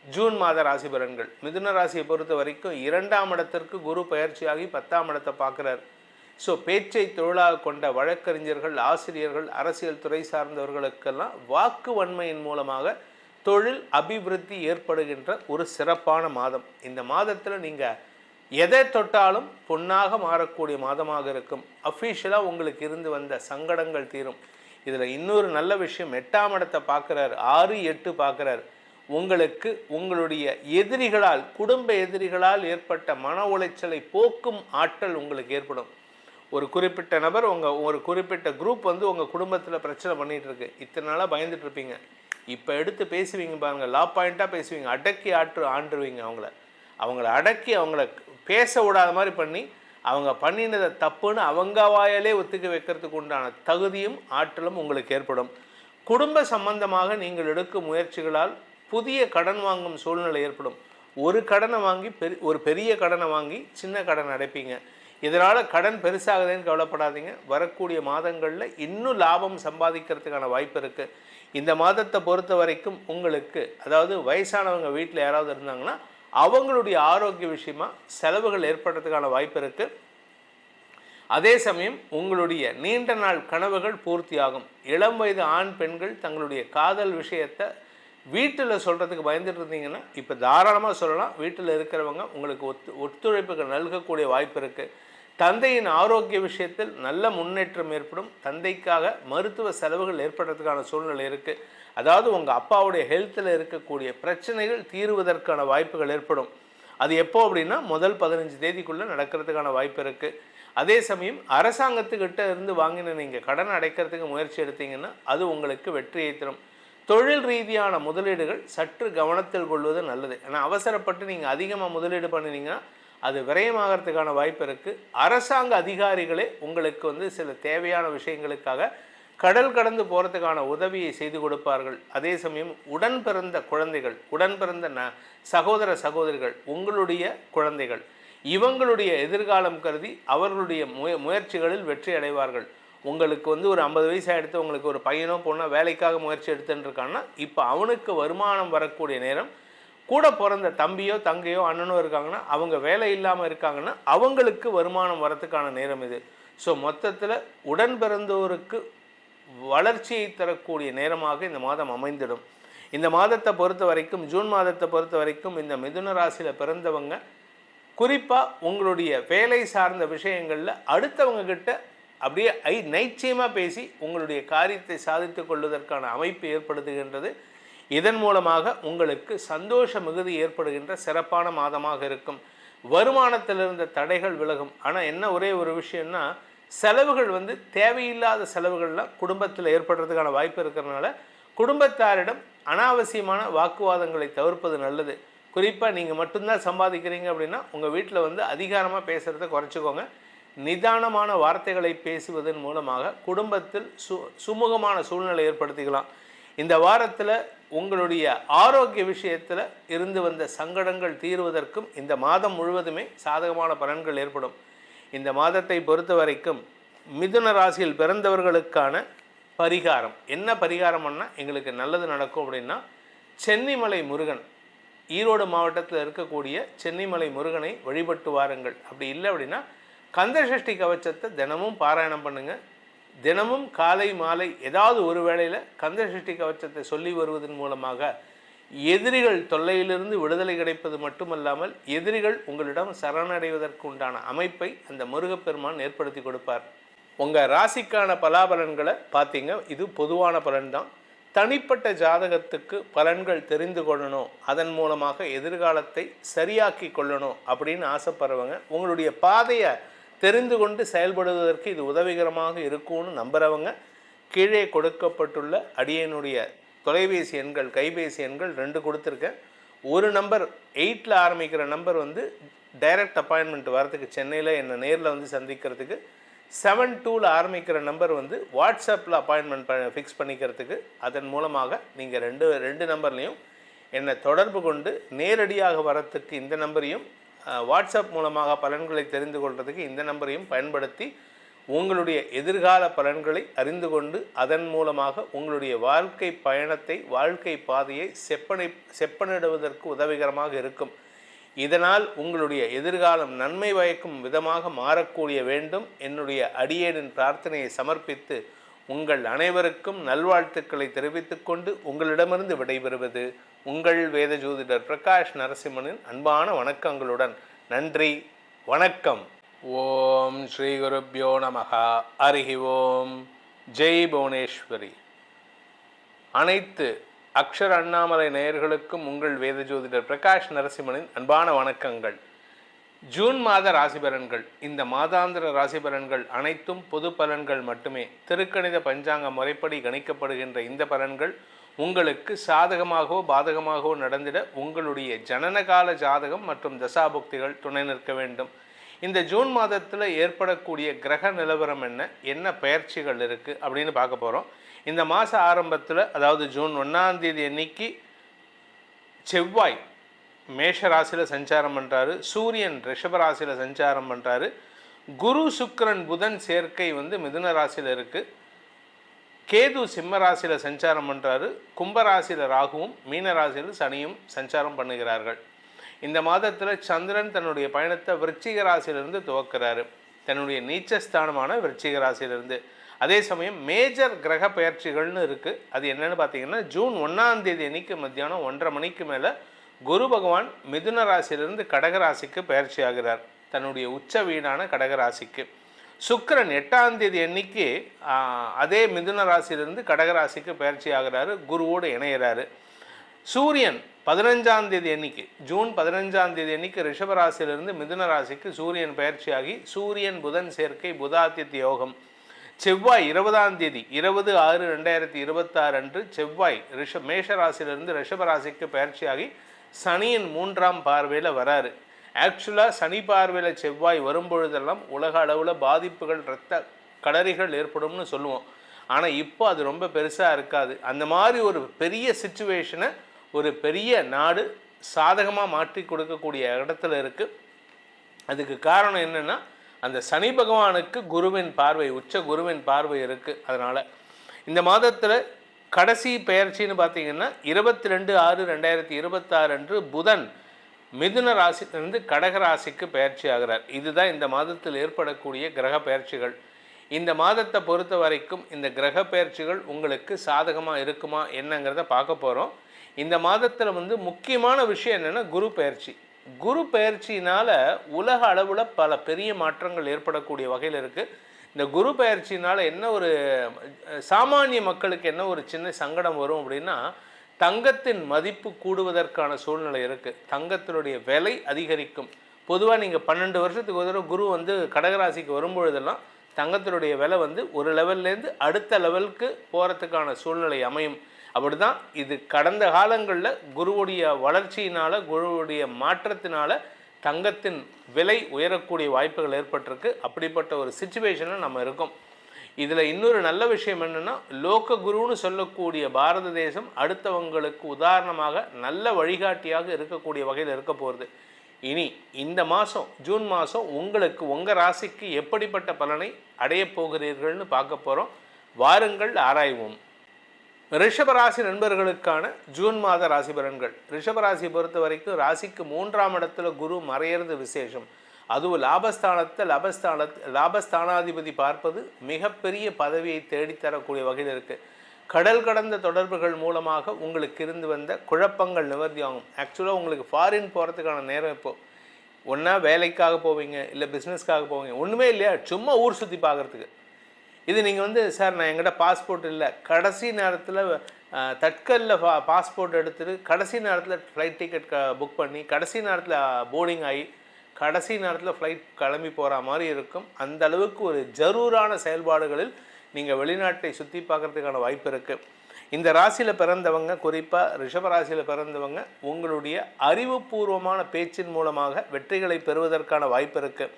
ஜூன் மாத ராசி பலன்கள். மிதுன ராசியை பொறுத்த வரைக்கும் 2ஆம் இடத்திற்கு குரு பயிற்சியாகி 10ஆம் இடத்தை பார்க்குறார். ஸோ பேச்சை தொழிலாக கொண்ட வழக்கறிஞர்கள், ஆசிரியர்கள், அரசியல் துறை சார்ந்தவர்களுக்கெல்லாம் வாக்கு வன்மையின் மூலமாக தொழில் அபிவிருத்தி ஏற்படுகின்ற ஒரு சிறப்பான மாதம். இந்த மாதத்தில் நீங்கள் எதை தொட்டாலும் பொன்னாக மாறக்கூடிய மாதமாக இருக்கும். அஃபீஷியலாக உங்களுக்கு இருந்து வந்த சங்கடங்கள் தீரும். இதில் இன்னொரு நல்ல விஷயம், 8ஆம் இடத்தை பார்க்குறார், 6, 8 பார்க்குறார். உங்களுக்கு உங்களுடைய எதிரிகளால், குடும்ப எதிரிகளால் ஏற்பட்ட மன உளைச்சலை போக்கும் ஆற்றல் உங்களுக்கு ஏற்படும். ஒரு குறிப்பிட்ட நபர், ஒரு குறிப்பிட்ட குரூப் உங்கள் குடும்பத்தில் பிரச்சனை பண்ணிகிட்டு இருக்கு. இத்தனை நாளாக பயந்துட்டு இருப்பீங்க. இப்போ எடுத்து பேசுவீங்க பாருங்கள், லா பாயிண்ட்டாக பேசுவீங்க, அடக்கி ஆண்டுருவீங்க. அவங்கள அடக்கி அவங்கள பேச விடாத மாதிரி பண்ணி அவங்க பண்ணினதை தப்புன்னு அவங்க வாயாலே ஒத்துக்க வைக்கிறதுக்கு உண்டான தகுதியும் ஆற்றலும் உங்களுக்கு ஏற்படும். குடும்ப சம்பந்தமாக நீங்கள் எடுக்கும் முயற்சிகளால் புதிய கடன் வாங்கும் சூழ்நிலை ஏற்படும். ஒரு கடனை வாங்கி ஒரு பெரிய கடனை வாங்கி சின்ன கடன் அடைப்பீங்க. இதனால் கடன் பெருசாகுதுன்னு கவலைப்படாதீங்க. வரக்கூடிய மாதங்களில் இன்னும் லாபம் சம்பாதிக்கிறதுக்கான வாய்ப்பு இருக்குது. இந்த மாதத்தை பொறுத்த வரைக்கும் உங்களுக்கு, அதாவது வயசானவங்க வீட்டில் யாராவது இருந்தாங்கன்னா அவங்களுடைய ஆரோக்கிய விஷயமா செலவுகள் ஏற்படுறதுக்கான வாய்ப்பு இருக்குது. அதே சமயம் உங்களுடைய நீண்ட நாள் கனவுகள் பூர்த்தியாகும். இளம் வயது ஆண் பெண்கள் தங்களுடைய காதல் விஷயத்தை வீட்டில் சொல்கிறதுக்கு பயந்துட்டு இருந்தீங்கன்னா இப்போ தாராளமாக சொல்லலாம். வீட்டில் இருக்கிறவங்க உங்களுக்கு ஒத்துழைப்புகள் நல்கக்கூடிய வாய்ப்பு இருக்குது. தந்தையின் ஆரோக்கிய விஷயத்தில் நல்ல முன்னேற்றம் ஏற்படும். தந்தைக்காக மருத்துவ செலவுகள் ஏற்படுறதுக்கான சூழ்நிலை இருக்குது. அதாவது உங்கள் அப்பாவுடைய ஹெல்த்தில் இருக்கக்கூடிய பிரச்சனைகள் தீர்வதற்கான வாய்ப்புகள் ஏற்படும். அது எப்போ அப்படின்னா முதல் 15 தேதிக்குள்ளே நடக்கிறதுக்கான வாய்ப்பு இருக்குது. அதே சமயம் அரசாங்கத்துக்கிட்ட இருந்து வாங்கின நீங்கள் கடன் அடைக்கிறதுக்கு முயற்சி எடுத்தீங்கன்னா அது உங்களுக்கு வெற்றியை தரும். தொழில் ரீதியான முதலீடுகள் சற்று கவனத்தில் கொள்வது நல்லது. ஏன்னா அவசரப்பட்டு நீங்கள் அதிகமாக முதலீடு பண்ணினீங்கன்னா அது விரயமாகறதுக்கான வாய்ப்பு இருக்குது. அரசாங்க அதிகாரிகளே உங்களுக்கு சில தேவையான விஷயங்களுக்காக கடல் கடந்து போகிறதுக்கான உதவியை செய்து கொடுப்பார்கள். அதே சமயம் உடன் பிறந்த குழந்தைகள், உடன் பிறந்த சகோதர சகோதரிகள், உங்களுடைய குழந்தைகள், இவங்களுடைய எதிர்காலம் கருதி அவர்களுடைய முயற்சிகளில் வெற்றி அடைவார்கள். உங்களுக்கு ஒரு 50 வயசு எடுத்து உங்களுக்கு ஒரு பையனோ பொண்ணோ வேலைக்காக முயற்சி எடுத்துன்னு இருக்கான்னா இப்போ அவனுக்கு வருமானம் வரக்கூடிய நேரம். கூட பிறந்த தம்பியோ தங்கையோ அண்ணனோ இருக்காங்கன்னா அவங்க வேலை இல்லாமல் இருக்காங்கன்னா அவங்களுக்கு வருமானம் வரத்துக்கான நேரம் இது. ஸோ மொத்தத்தில் உடன் பிறந்தோருக்கு வளர்ச்சியை தரக்கூடிய நேரமாக இந்த மாதம் அமைந்திடும். இந்த மாதத்தை பொறுத்த வரைக்கும், ஜூன் மாதத்தை பொறுத்த வரைக்கும், இந்த மிதுன ராசியில் பிறந்தவங்க குறிப்பாக உங்களுடைய வேலை சார்ந்த விஷயங்களில் அடுத்தவங்க கிட்ட அப்படியே நைச்சியமாக பேசி உங்களுடைய காரியத்தை சாதித்து கொள்வதற்கான அமைப்பு ஏற்படுத்துகின்றது. இதன் மூலமாக உங்களுக்கு சந்தோஷ மிகுதி ஏற்படுகின்ற சிறப்பான மாதமாக இருக்கும். வருமானத்தில் இருந்த தடைகள் விலகும். ஆனால் என்ன ஒரே ஒரு விஷயம்னா, செலவுகள் தேவையில்லாத செலவுகள்லாம் குடும்பத்தில் ஏற்படுறதுக்கான வாய்ப்பு இருக்கிறதுனால குடும்பத்தாரிடம் அனாவசியமான வாக்குவாதங்களை தவிர்ப்பது நல்லது. குறிப்பாக நீங்கள் மட்டும்தான் சம்பாதிக்கிறீங்க அப்படின்னா உங்கள் வீட்டில் வந்து அதிகாரமாக பேசுகிறத குறைச்சிக்கோங்க. நிதானமான வார்த்தைகளை பேசுவதன் மூலமாக குடும்பத்தில் சுமூகமான சூழ்நிலை ஏற்படுத்திக்கலாம். இந்த வாரத்தில் உங்களுடைய ஆரோக்கிய விஷயத்தில் இருந்து வந்த சங்கடங்கள் தீர்வதற்கும் இந்த மாதம் முழுவதுமே சாதகமான பலன்கள் ஏற்படும். இந்த மாதத்தை பொறுத்த வரைக்கும் மிதுன ராசியில் பிறந்தவர்களுக்கான பரிகாரம் என்ன பரிகாரம்னா எங்களுக்கு நல்லது நடக்கும் அப்படின்னா, சென்னிமலை முருகன், ஈரோடு மாவட்டத்தில் இருக்கக்கூடிய சென்னிமலை முருகனை வழிபட்டு வாருங்கள். அப்படி இல்லை அப்படின்னா கந்தசஷ்டி கவச்சத்தை தினமும் பாராயணம் பண்ணுங்கள். தினமும் காலை மாலை ஏதாவது ஒரு வேளையில் கந்தசஷ்டி கவச்சத்தை சொல்லி வருவதன் மூலமாக எதிரிகள் தொல்லையிலிருந்து விடுதலை கிடைப்பது மட்டுமல்லாமல் எதிரிகள் உங்களிடம் சரணடைவதற்கு உண்டான அமைப்பை அந்த முருகப்பெருமான் ஏற்படுத்தி கொடுப்பார். உங்கள் ராசிக்கான பலாபலன்களை பார்த்தீங்க, இது பொதுவான பலன்தான். தனிப்பட்ட ஜாதகத்துக்கு பலன்கள் தெரிந்து கொள்ளணும், அதன் மூலமாக எதிர்காலத்தை சரியாக்கி கொள்ளணும் அப்படின்னு ஆசைப்படுறவங்க உங்களுடைய பாதையை தெரிந்து கொண்டு செயல்படுவதற்கு இது உதவிகரமாக இருக்கும்னு நம்புகிறவங்க கீழே கொடுக்கப்பட்டுள்ள அடியனுடைய தொலைபேசி எண்கள், கைபேசி எண்கள் 2 கொடுத்துருக்கேன். ஒரு நம்பர் 8ல் ஆரம்பிக்கிற நம்பர் வந்து டைரக்ட் அப்பாயின்மெண்ட் வரதுக்கு, சென்னையில் என்னை நேரில் வந்து சந்திக்கிறதுக்கு. 72ல் ஆரம்பிக்கிற நம்பர் வந்து வாட்ஸ்அப்பில் அப்பாயின்மெண்ட் ஃபிக்ஸ் பண்ணிக்கிறதுக்கு. அதன் மூலமாக நீங்கள் ரெண்டு நம்பர்லேயும் என்னை தொடர்பு கொண்டு நேரடியாக வரத்துக்கு இந்த நம்பரையும், வாட்ஸ்அப் மூலமாக பலன்களை தெரிந்து கொள்வதற்கு இந்த நம்பரையும் பயன்படுத்தி உங்களுடைய எதிர்கால பலன்களை அறிந்து கொண்டு அதன் மூலமாக உங்களுடைய வாழ்க்கை பயணத்தை, வாழ்க்கை பாதையை செப்பனிடுவதற்கு உதவிகரமாக இருக்கும். இதனால் உங்களுடைய எதிர்காலம் நன்மை பயக்கும் விதமாக மாறக்கூடிய வேண்டும். என்னுடைய அடியேனின் பிரார்த்தனையை சமர்ப்பித்து உங்கள் அனைவருக்கும் நல்வாழ்த்துக்களை தெரிவித்துக் கொண்டு உங்களிடமிருந்து விடைபெறுவது உங்கள் வேத ஜோதிடர் பிரகாஷ் நரசிம்மனின் அன்பான வணக்கங்களுடன். நன்றி, வணக்கம். ஓம் ஸ்ரீ குருப்யோ நமஹ. ஹரி ஓம். ஜெய் புவனேஸ்வரி. அனைத்து அக்ஷர அண்ணாமலை நேயர்களுக்கும் உங்கள் வேத ஜோதிடர் பிரகாஷ் நரசிம்மனின் அன்பான வணக்கங்கள். ஜூன் மாத ராசி பலன்கள். இந்த மாதாந்திர ராசி பலன்கள் அனைத்தும் பொது பலன்கள் மட்டுமே. திருக்கணித பஞ்சாங்க முறைப்படி கணிக்கப்படுகின்ற இந்த பலன்கள் உங்களுக்கு சாதகமாகவோ பாதகமாகவோ நடந்திட உங்களுடைய ஜனனகால ஜாதகம் மற்றும் தசாபுக்திகள் துணை நிற்க வேண்டும். இந்த ஜூன் மாதத்தில் ஏற்படக்கூடிய கிரக நிலவரம் என்ன பெயர்ச்சிகள் இருக்குது அப்படின்னு பார்க்க போகிறோம். இந்த மாத ஆரம்பத்தில், அதாவது ஜூன் 1ஆம் தேதி அன்னைக்கு செவ்வாய் மேஷ ராசியில் சஞ்சாரம் பண்ணுறாரு, சூரியன் ரிஷப ராசியில் சஞ்சாரம் பண்ணுறாரு, குரு சுக்கிரன் புதன் சேர்க்கை வந்து மிதுன ராசியில் இருக்குது, கேது சிம்ம ராசியில் சஞ்சாரம் பண்ணுறாரு, கும்பராசியில் ராகுவும் மீன ராசியில் சனியும் சஞ்சாரம் பண்ணுகிறார்கள். இந்த மாதத்தில் சந்திரன் தன்னுடைய பயணத்தை விருச்சிக ராசியிலிருந்து துவக்கிறாரு, தன்னுடைய நீச்சஸ்தானமான விருச்சிக ராசியிலிருந்து. அதே சமயம் மேஜர் கிரக பயிற்சிகள்னு இருக்குது. அது என்னென்னு பார்த்தீங்கன்னா, ஜூன் 1ஆம் தேதி அன்னைக்கு மத்தியானம் 1:30 மணிக்கு மேலே குரு பகவான் மிதுன ராசியிலிருந்து கடகராசிக்கு பயிற்சி ஆகிறார், தன்னுடைய உச்ச வீடான கடகராசிக்கு. சுக்கிரன் 8ஆம் தேதி அன்னைக்கு அதே மிதுன ராசியிலிருந்து கடகராசிக்கு பயிற்சி ஆகிறாரு, குருவோடு இணைகிறாரு. சூரியன் 15ஆம் தேதி அன்னைக்கு, ஜூன் 15ஆம் தேதி அன்னைக்கு ரிஷபராசியிலிருந்து மிதுன ராசிக்கு சூரியன் பயிற்சியாகி சூரியன் புதன் சேர்க்கை, புதாதித்ய யோகம். செவ்வாய் 20ஆம் தேதி 20/6/2026 அன்று செவ்வாய் மேஷ ராசியிலிருந்து ரிஷபராசிக்கு பயிற்சியாகி சனியின் 3ஆம் பார்வையில் வராரு. ஆக்சுவலாக சனி பார்வையில் செவ்வாய் வரும்பொழுதெல்லாம் உலக அளவில் பாதிப்புகள், இரத்த களரிகள் ஏற்படும்னு சொல்லுவோம். ஆனால் இப்போ அது ரொம்ப பெருசாக இருக்காது. அந்த மாதிரி ஒரு பெரிய சிச்சுவேஷனை ஒரு பெரிய நாடு சாதகமாக மாற்றி கொடுக்கக்கூடிய இடத்துல இருக்குது. அதுக்கு காரணம் என்னென்னா, அந்த சனி பகவானுக்கு குருவின் பார்வை, உச்ச குருவின் பார்வை இருக்குது. அதனால் இந்த மாதத்தில் கடைசி பெயர்ச்சின்னு பார்த்தீங்கன்னா 22/6/2026 அன்று புதன் மிதுன ராசியிலிருந்து கடகராசிக்கு பயிற்சி ஆகிறார். இதுதான் இந்த மாதத்தில் ஏற்படக்கூடிய கிரக பயிற்சிகள். இந்த மாதத்தை பொறுத்த வரைக்கும் இந்த கிரக பயிற்சிகள் உங்களுக்கு சாதகமாக இருக்குமா என்னங்கிறத பார்க்க போகிறோம். இந்த மாதத்தில் வந்து முக்கியமான விஷயம் என்னென்னா குரு பயிற்சி. குரு பயிற்சினால் உலக அளவில் பல பெரிய மாற்றங்கள் ஏற்படக்கூடிய வகையில் இருக்குது. இந்த குரு பயிற்சினால் என்ன ஒரு சாமானிய மக்களுக்கு என்ன ஒரு சின்ன சங்கடம் வரும் அப்படின்னா, தங்கத்தின் மதிப்பு கூடுவதற்கான சூழ்நிலை இருக்குது, தங்கத்தினுடைய விலை அதிகரிக்கும். பொதுவாக நீங்கள் 12 வருஷத்துக்கு ஒரு தடவை குரு வந்து கடகராசிக்கு வரும்பொழுதெல்லாம் தங்கத்தினுடைய விலை வந்து ஒரு லெவல்லேருந்து அடுத்த லெவலுக்கு போகிறதுக்கான சூழ்நிலை அமையும். அப்படி தான் இது கடந்த காலங்களில் குருவுடைய வளர்ச்சியினால், குருவுடைய மாற்றத்தினால் தங்கத்தின் விலை உயரக்கூடிய வாய்ப்புகள் ஏற்பட்டிருக்கு. அப்படிப்பட்ட ஒரு சிச்சுவேஷனில் நம்ம இருக்கோம். இதில் இன்னொரு நல்ல விஷயம் என்னென்னா, லோக குருன்னு சொல்லக்கூடிய பாரத தேசம் அடுத்தவங்களுக்கு உதாரணமாக நல்ல வழிகாட்டியாக இருக்கக்கூடிய வகையில் இருக்க போகிறது. இனி இந்த மாதம் ஜூன் மாதம் உங்களுக்கு உங்கள் ராசிக்கு எப்படிப்பட்ட பலனை அடையப் போகிறீர்கள்னு பார்க்க போகிறோம். வாருங்கள் ஆராய்வோம். ரிஷபராசி நண்பர்களுக்கான ஜூன் மாத ராசி பலன்கள். ரிஷபராசி பொறுத்த வரைக்கும் ராசிக்கு 3ஆம் இடத்துல குரு மறையிறது விசேஷம். அதுவும் லாபஸ்தானாதிபதி பார்ப்பது மிகப்பெரிய பதவியை தேடித்தரக்கூடிய வகையில் இருக்குது. கடல் கடந்த தொடர்புகள் மூலமாக உங்களுக்கு இருந்து வந்த குழப்பங்கள் நிவர்த்தி ஆகும். ஆக்சுவலாக உங்களுக்கு ஃபாரின் போகிறதுக்கான நேரம் இப்போது ஒன்றா வேலைக்காக போவீங்க, இல்லை பிஸ்னஸ்க்காக போவீங்க, ஒன்றுமே இல்லையா, சும்மா ஊர் சுற்றி பார்க்குறதுக்கு. இது நீங்கள் சார் நான் எங்கிட்ட பாஸ்போர்ட் இல்லை, கடைசி நேரத்தில் தட்கலில் பாஸ்போர்ட் எடுத்துகிட்டு கடைசி நேரத்தில் ஃப்ளைட் டிக்கெட் புக் பண்ணி கடைசி நேரத்தில் போர்டிங் ஆகி கடைசி நேரத்தில் ஃப்ளைட் கிளம்பி போகிற மாதிரி இருக்கும். அந்த அளவுக்கு ஒரு ஜரூரான செயல்பாடுகளில் நீங்கள் வெளிநாட்டை சுற்றி பார்க்குறதுக்கான வாய்ப்பு இருக்குது. இந்த ராசியில் பிறந்தவங்க, குறிப்பாக ரிஷபராசியில் பிறந்தவங்க, உங்களுடைய அறிவுபூர்வமான பேச்சின் மூலமாக வெற்றிகளை பெறுவதற்கான வாய்ப்பு இருக்குது.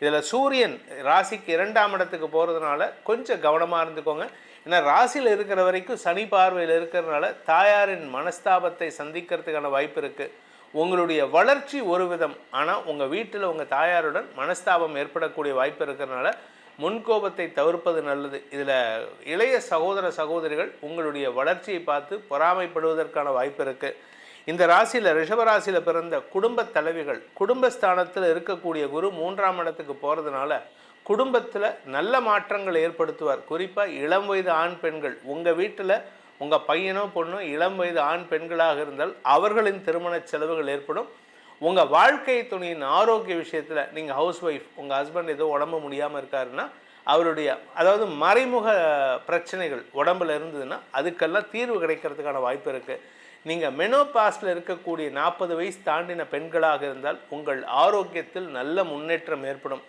இதில் சூரியன் ராசிக்கு 2ஆம் இடத்துக்கு போகிறதுனால கொஞ்சம் கவனமாக இருந்துக்கோங்க. ஏன்னா ராசியில் இருக்கிற வரைக்கும் சனி பார்வையில் இருக்கிறதுனால தாயாரின் மனஸ்தாபத்தை சந்திக்கிறதுக்கான வாய்ப்பு இருக்குது. உங்களுடைய வளர்ச்சி ஒரு விதம், ஆனால் உங்கள் வீட்டில் உங்கள் தாயாருடன் மனஸ்தாபம் ஏற்படக்கூடிய வாய்ப்பு இருக்கிறதுனால முன்கோபத்தை தவிர்ப்பது நல்லது. இதில் இளைய சகோதரிகள் உங்களுடைய வளர்ச்சியை பார்த்து பொறாமைப்படுவதற்கான வாய்ப்பு இருக்குது. இந்த ராசியில் ரிஷபராசியில் பிறந்த குடும்ப தலைவிகள், குடும்பஸ்தானத்தில் இருக்கக்கூடிய குரு 3ஆம் இடத்துக்கு போகிறதுனால குடும்பத்தில் நல்ல மாற்றங்கள் ஏற்படுத்துவார். குறிப்பாக இளம் வயது ஆண் பெண்கள், உங்கள் வீட்டில் உங்கள் பையனோ பொண்ணோ இளம் வயது ஆண் பெண்களாக இருந்தால் அவர்களின் திருமண செலவுகள் ஏற்படும். உங்கள் வாழ்க்கை துணையின் ஆரோக்கிய விஷயத்தில் நீங்கள் ஹவுஸ் ஒய்ஃப், உங்கள் ஹஸ்பண்ட் ஏதோ உடம்பு முடியாமல் இருக்காருன்னா அவருடைய அதாவது மறைமுக பிரச்சனைகள் உடம்பில் இருந்ததுன்னா அதுக்கெல்லாம் தீர்வு கிடைக்கிறதுக்கான வாய்ப்பு இருக்குது. நீங்கள் மெனோபாஸில் இருக்கக்கூடிய 40 வயசு தாண்டின பெண்களாக இருந்தால் உங்கள் ஆரோக்கியத்தில் நல்ல முன்னேற்றம் ஏற்படும்.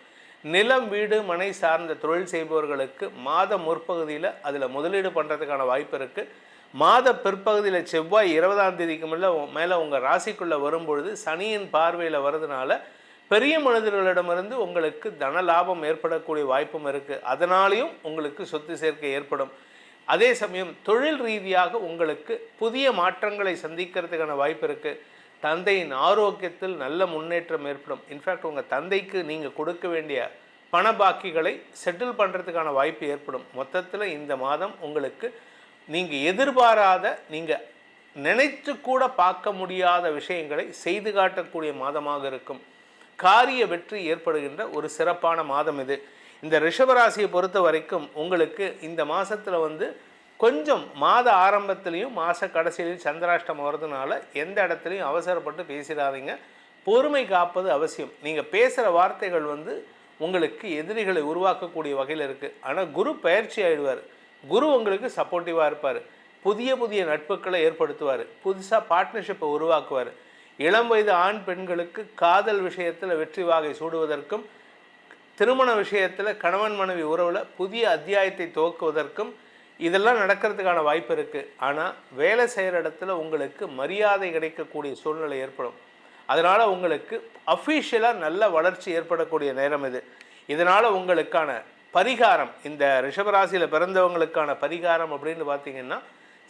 நிலம், வீடு, மனை சார்ந்த தொழில் செய்பவர்களுக்கு மாத முற்பகுதியில் அதில் முதலீடு பண்ணுறதுக்கான வாய்ப்பு இருக்குது. மாத பிற்பகுதியில் செவ்வாய் 20ஆம் தேதிக்கு மேலே உங்கள் ராசிக்குள்ளே வரும்பொழுது சனியின் பார்வையில் வர்றதுனால பெரிய மனிதர்களிடமிருந்து உங்களுக்கு தன லாபம் ஏற்படக்கூடிய வாய்ப்பும் இருக்குது. அதனாலேயும் உங்களுக்கு சொத்து சேர்க்கை ஏற்படும். அதே சமயம் தொழில் ரீதியாக உங்களுக்கு புதிய மாற்றங்களை சந்திக்கிறதுக்கான வாய்ப்பு இருக்குது. தந்தையின் ஆரோக்கியத்தில் நல்ல முன்னேற்றம் ஏற்படும். இன்ஃபேக்ட் உங்கள் தந்தைக்கு நீங்கள் கொடுக்க வேண்டிய பண பாக்கிகளை செட்டில் பண்ணுறதுக்கான வாய்ப்பு ஏற்படும். மொத்தத்தில் இந்த மாதம் உங்களுக்கு நீங்கள் எதிர்பாராத, நீங்கள் நினைத்து கூட பார்க்க முடியாத விஷயங்களை செய்து காட்டக்கூடிய மாதமாக இருக்கும். காரிய வெற்றி ஏற்படுகின்ற ஒரு சிறப்பான மாதம் இது. இந்த ரிஷபராசியை பொறுத்த வரைக்கும் உங்களுக்கு இந்த மாதத்தில் கொஞ்சம் மாத ஆரம்பத்துலேயும் மாத கடைசியிலையும் சந்திராஷ்டமம் வர்றதுனால எந்த இடத்துலையும் அவசரப்பட்டு பேசிடாதீங்க. பொறுமை காப்பது அவசியம். நீங்கள் பேசுகிற வார்த்தைகள் உங்களுக்கு எதிரிகளை உருவாக்கக்கூடிய வகையில் இருக்குது. ஆனால் குரு பயிற்சி ஆகிடுவார். குரு உங்களுக்கு சப்போர்ட்டிவாக இருப்பார். புதிய புதிய நட்புகளை ஏற்படுத்துவார். புதுசாக பார்ட்னர்ஷிப்பை உருவாக்குவார். இளம் வயது ஆண் பெண்களுக்கு காதல் விஷயத்தில் வெற்றி வாகை சூடுவதற்கும், திருமண விஷயத்தில் கணவன் மனைவி உறவில் புதிய அத்தியாயத்தை துவக்குவதற்கும் இதெல்லாம் நடக்கிறதுக்கான வாய்ப்பு இருக்குது. ஆனால் வேலை செய்கிற இடத்துல உங்களுக்கு மரியாதை கிடைக்கக்கூடிய சூழ்நிலை ஏற்படும். அதனால் உங்களுக்கு அஃபீஷியலாக நல்ல வளர்ச்சி ஏற்படக்கூடிய நேரம் இது. இதனால் உங்களுக்கான பரிகாரம், இந்த ரிஷபராசியில் பிறந்தவங்களுக்கான பரிகாரம் அப்படின்னு பார்த்திங்கன்னா,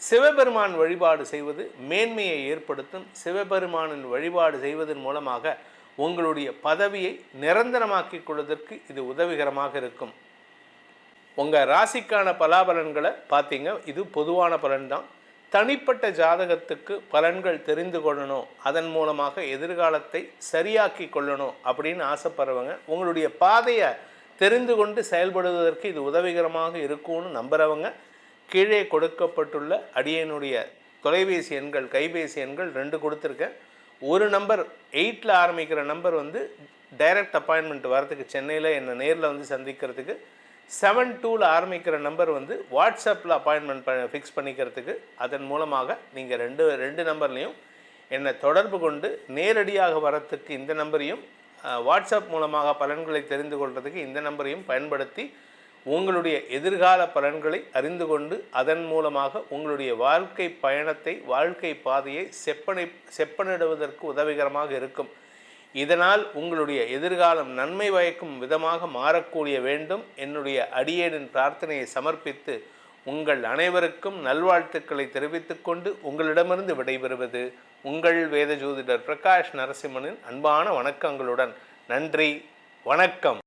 சிவபெருமான் வழிபாடு செய்வது மேன்மையை ஏற்படுத்தும். சிவபெருமானின் வழிபாடு செய்வதன் மூலமாக உங்களுடைய பதவியை நிரந்தரமாக்கிக் கொள்வதற்கு இது உதவிகரமாக இருக்கும். உங்கள் ராசிக்கான பலாபலன்களை பார்த்தீங்க, இது பொதுவான பலன்தான். தனிப்பட்ட ஜாதகத்துக்கு பலன்கள் தெரிந்து கொள்ளணும், அதன் மூலமாக எதிர்காலத்தை சரியாக்கி கொள்ளணும் அப்படின்னு ஆசைப்படுறவங்க உங்களுடைய பாதையை தெரிந்து கொண்டு செயல்படுவதற்கு இது உதவிகரமாக இருக்கும்னு நம்புகிறவங்க கீழே கொடுக்கப்பட்டுள்ள அடியனுடைய தொலைபேசி எண்கள், கைபேசி எண்கள் 2 கொடுத்துருக்கேன். ஒரு நம்பர் 8ல் ஆரம்பிக்கிற நம்பர் டைரக்ட் அப்பாயின்மெண்ட் வரதுக்கு, சென்னையில் என்னை நேரில் சந்திக்கிறதுக்கு. 72ல் ஆரம்பிக்கிற நம்பர் வாட்ஸ்அப்பில் அப்பாயின்மெண்ட் ஃபிக்ஸ் பண்ணிக்கிறதுக்கு. அதன் மூலமாக நீங்கள் ரெண்டு நம்பர்லேயும் என்னை தொடர்பு கொண்டு நேரடியாக வரத்துக்கு இந்த நம்பரையும், வாட்ஸ்அப் மூலமாக பலன்களை தெரிந்து கொள்வதற்கு இந்த நம்பரையும் பயன்படுத்தி உங்களுடைய எதிர்கால பலன்களை அறிந்து கொண்டு அதன் மூலமாக உங்களுடைய வாழ்க்கை பயணத்தை, வாழ்க்கை பாதையை செப்பனிடுவதற்கு உதவிகரமாக இருக்கும். இதனால் உங்களுடைய எதிர்காலம் நன்மை பயக்கும் விதமாக மாறக்கூடிய வேண்டும். என்னுடைய அடியேனின் பிரார்த்தனையை சமர்ப்பித்து உங்கள் அனைவருக்கும் நல்வாழ்த்துக்களை தெரிவித்துக் கொண்டு உங்களிடமிருந்து விடைபெறுவது உங்கள் வேத ஜோதிடர் பிரகாஷ் நரசிம்மனின் அன்பான வணக்கங்களுடன். நன்றி, வணக்கம்.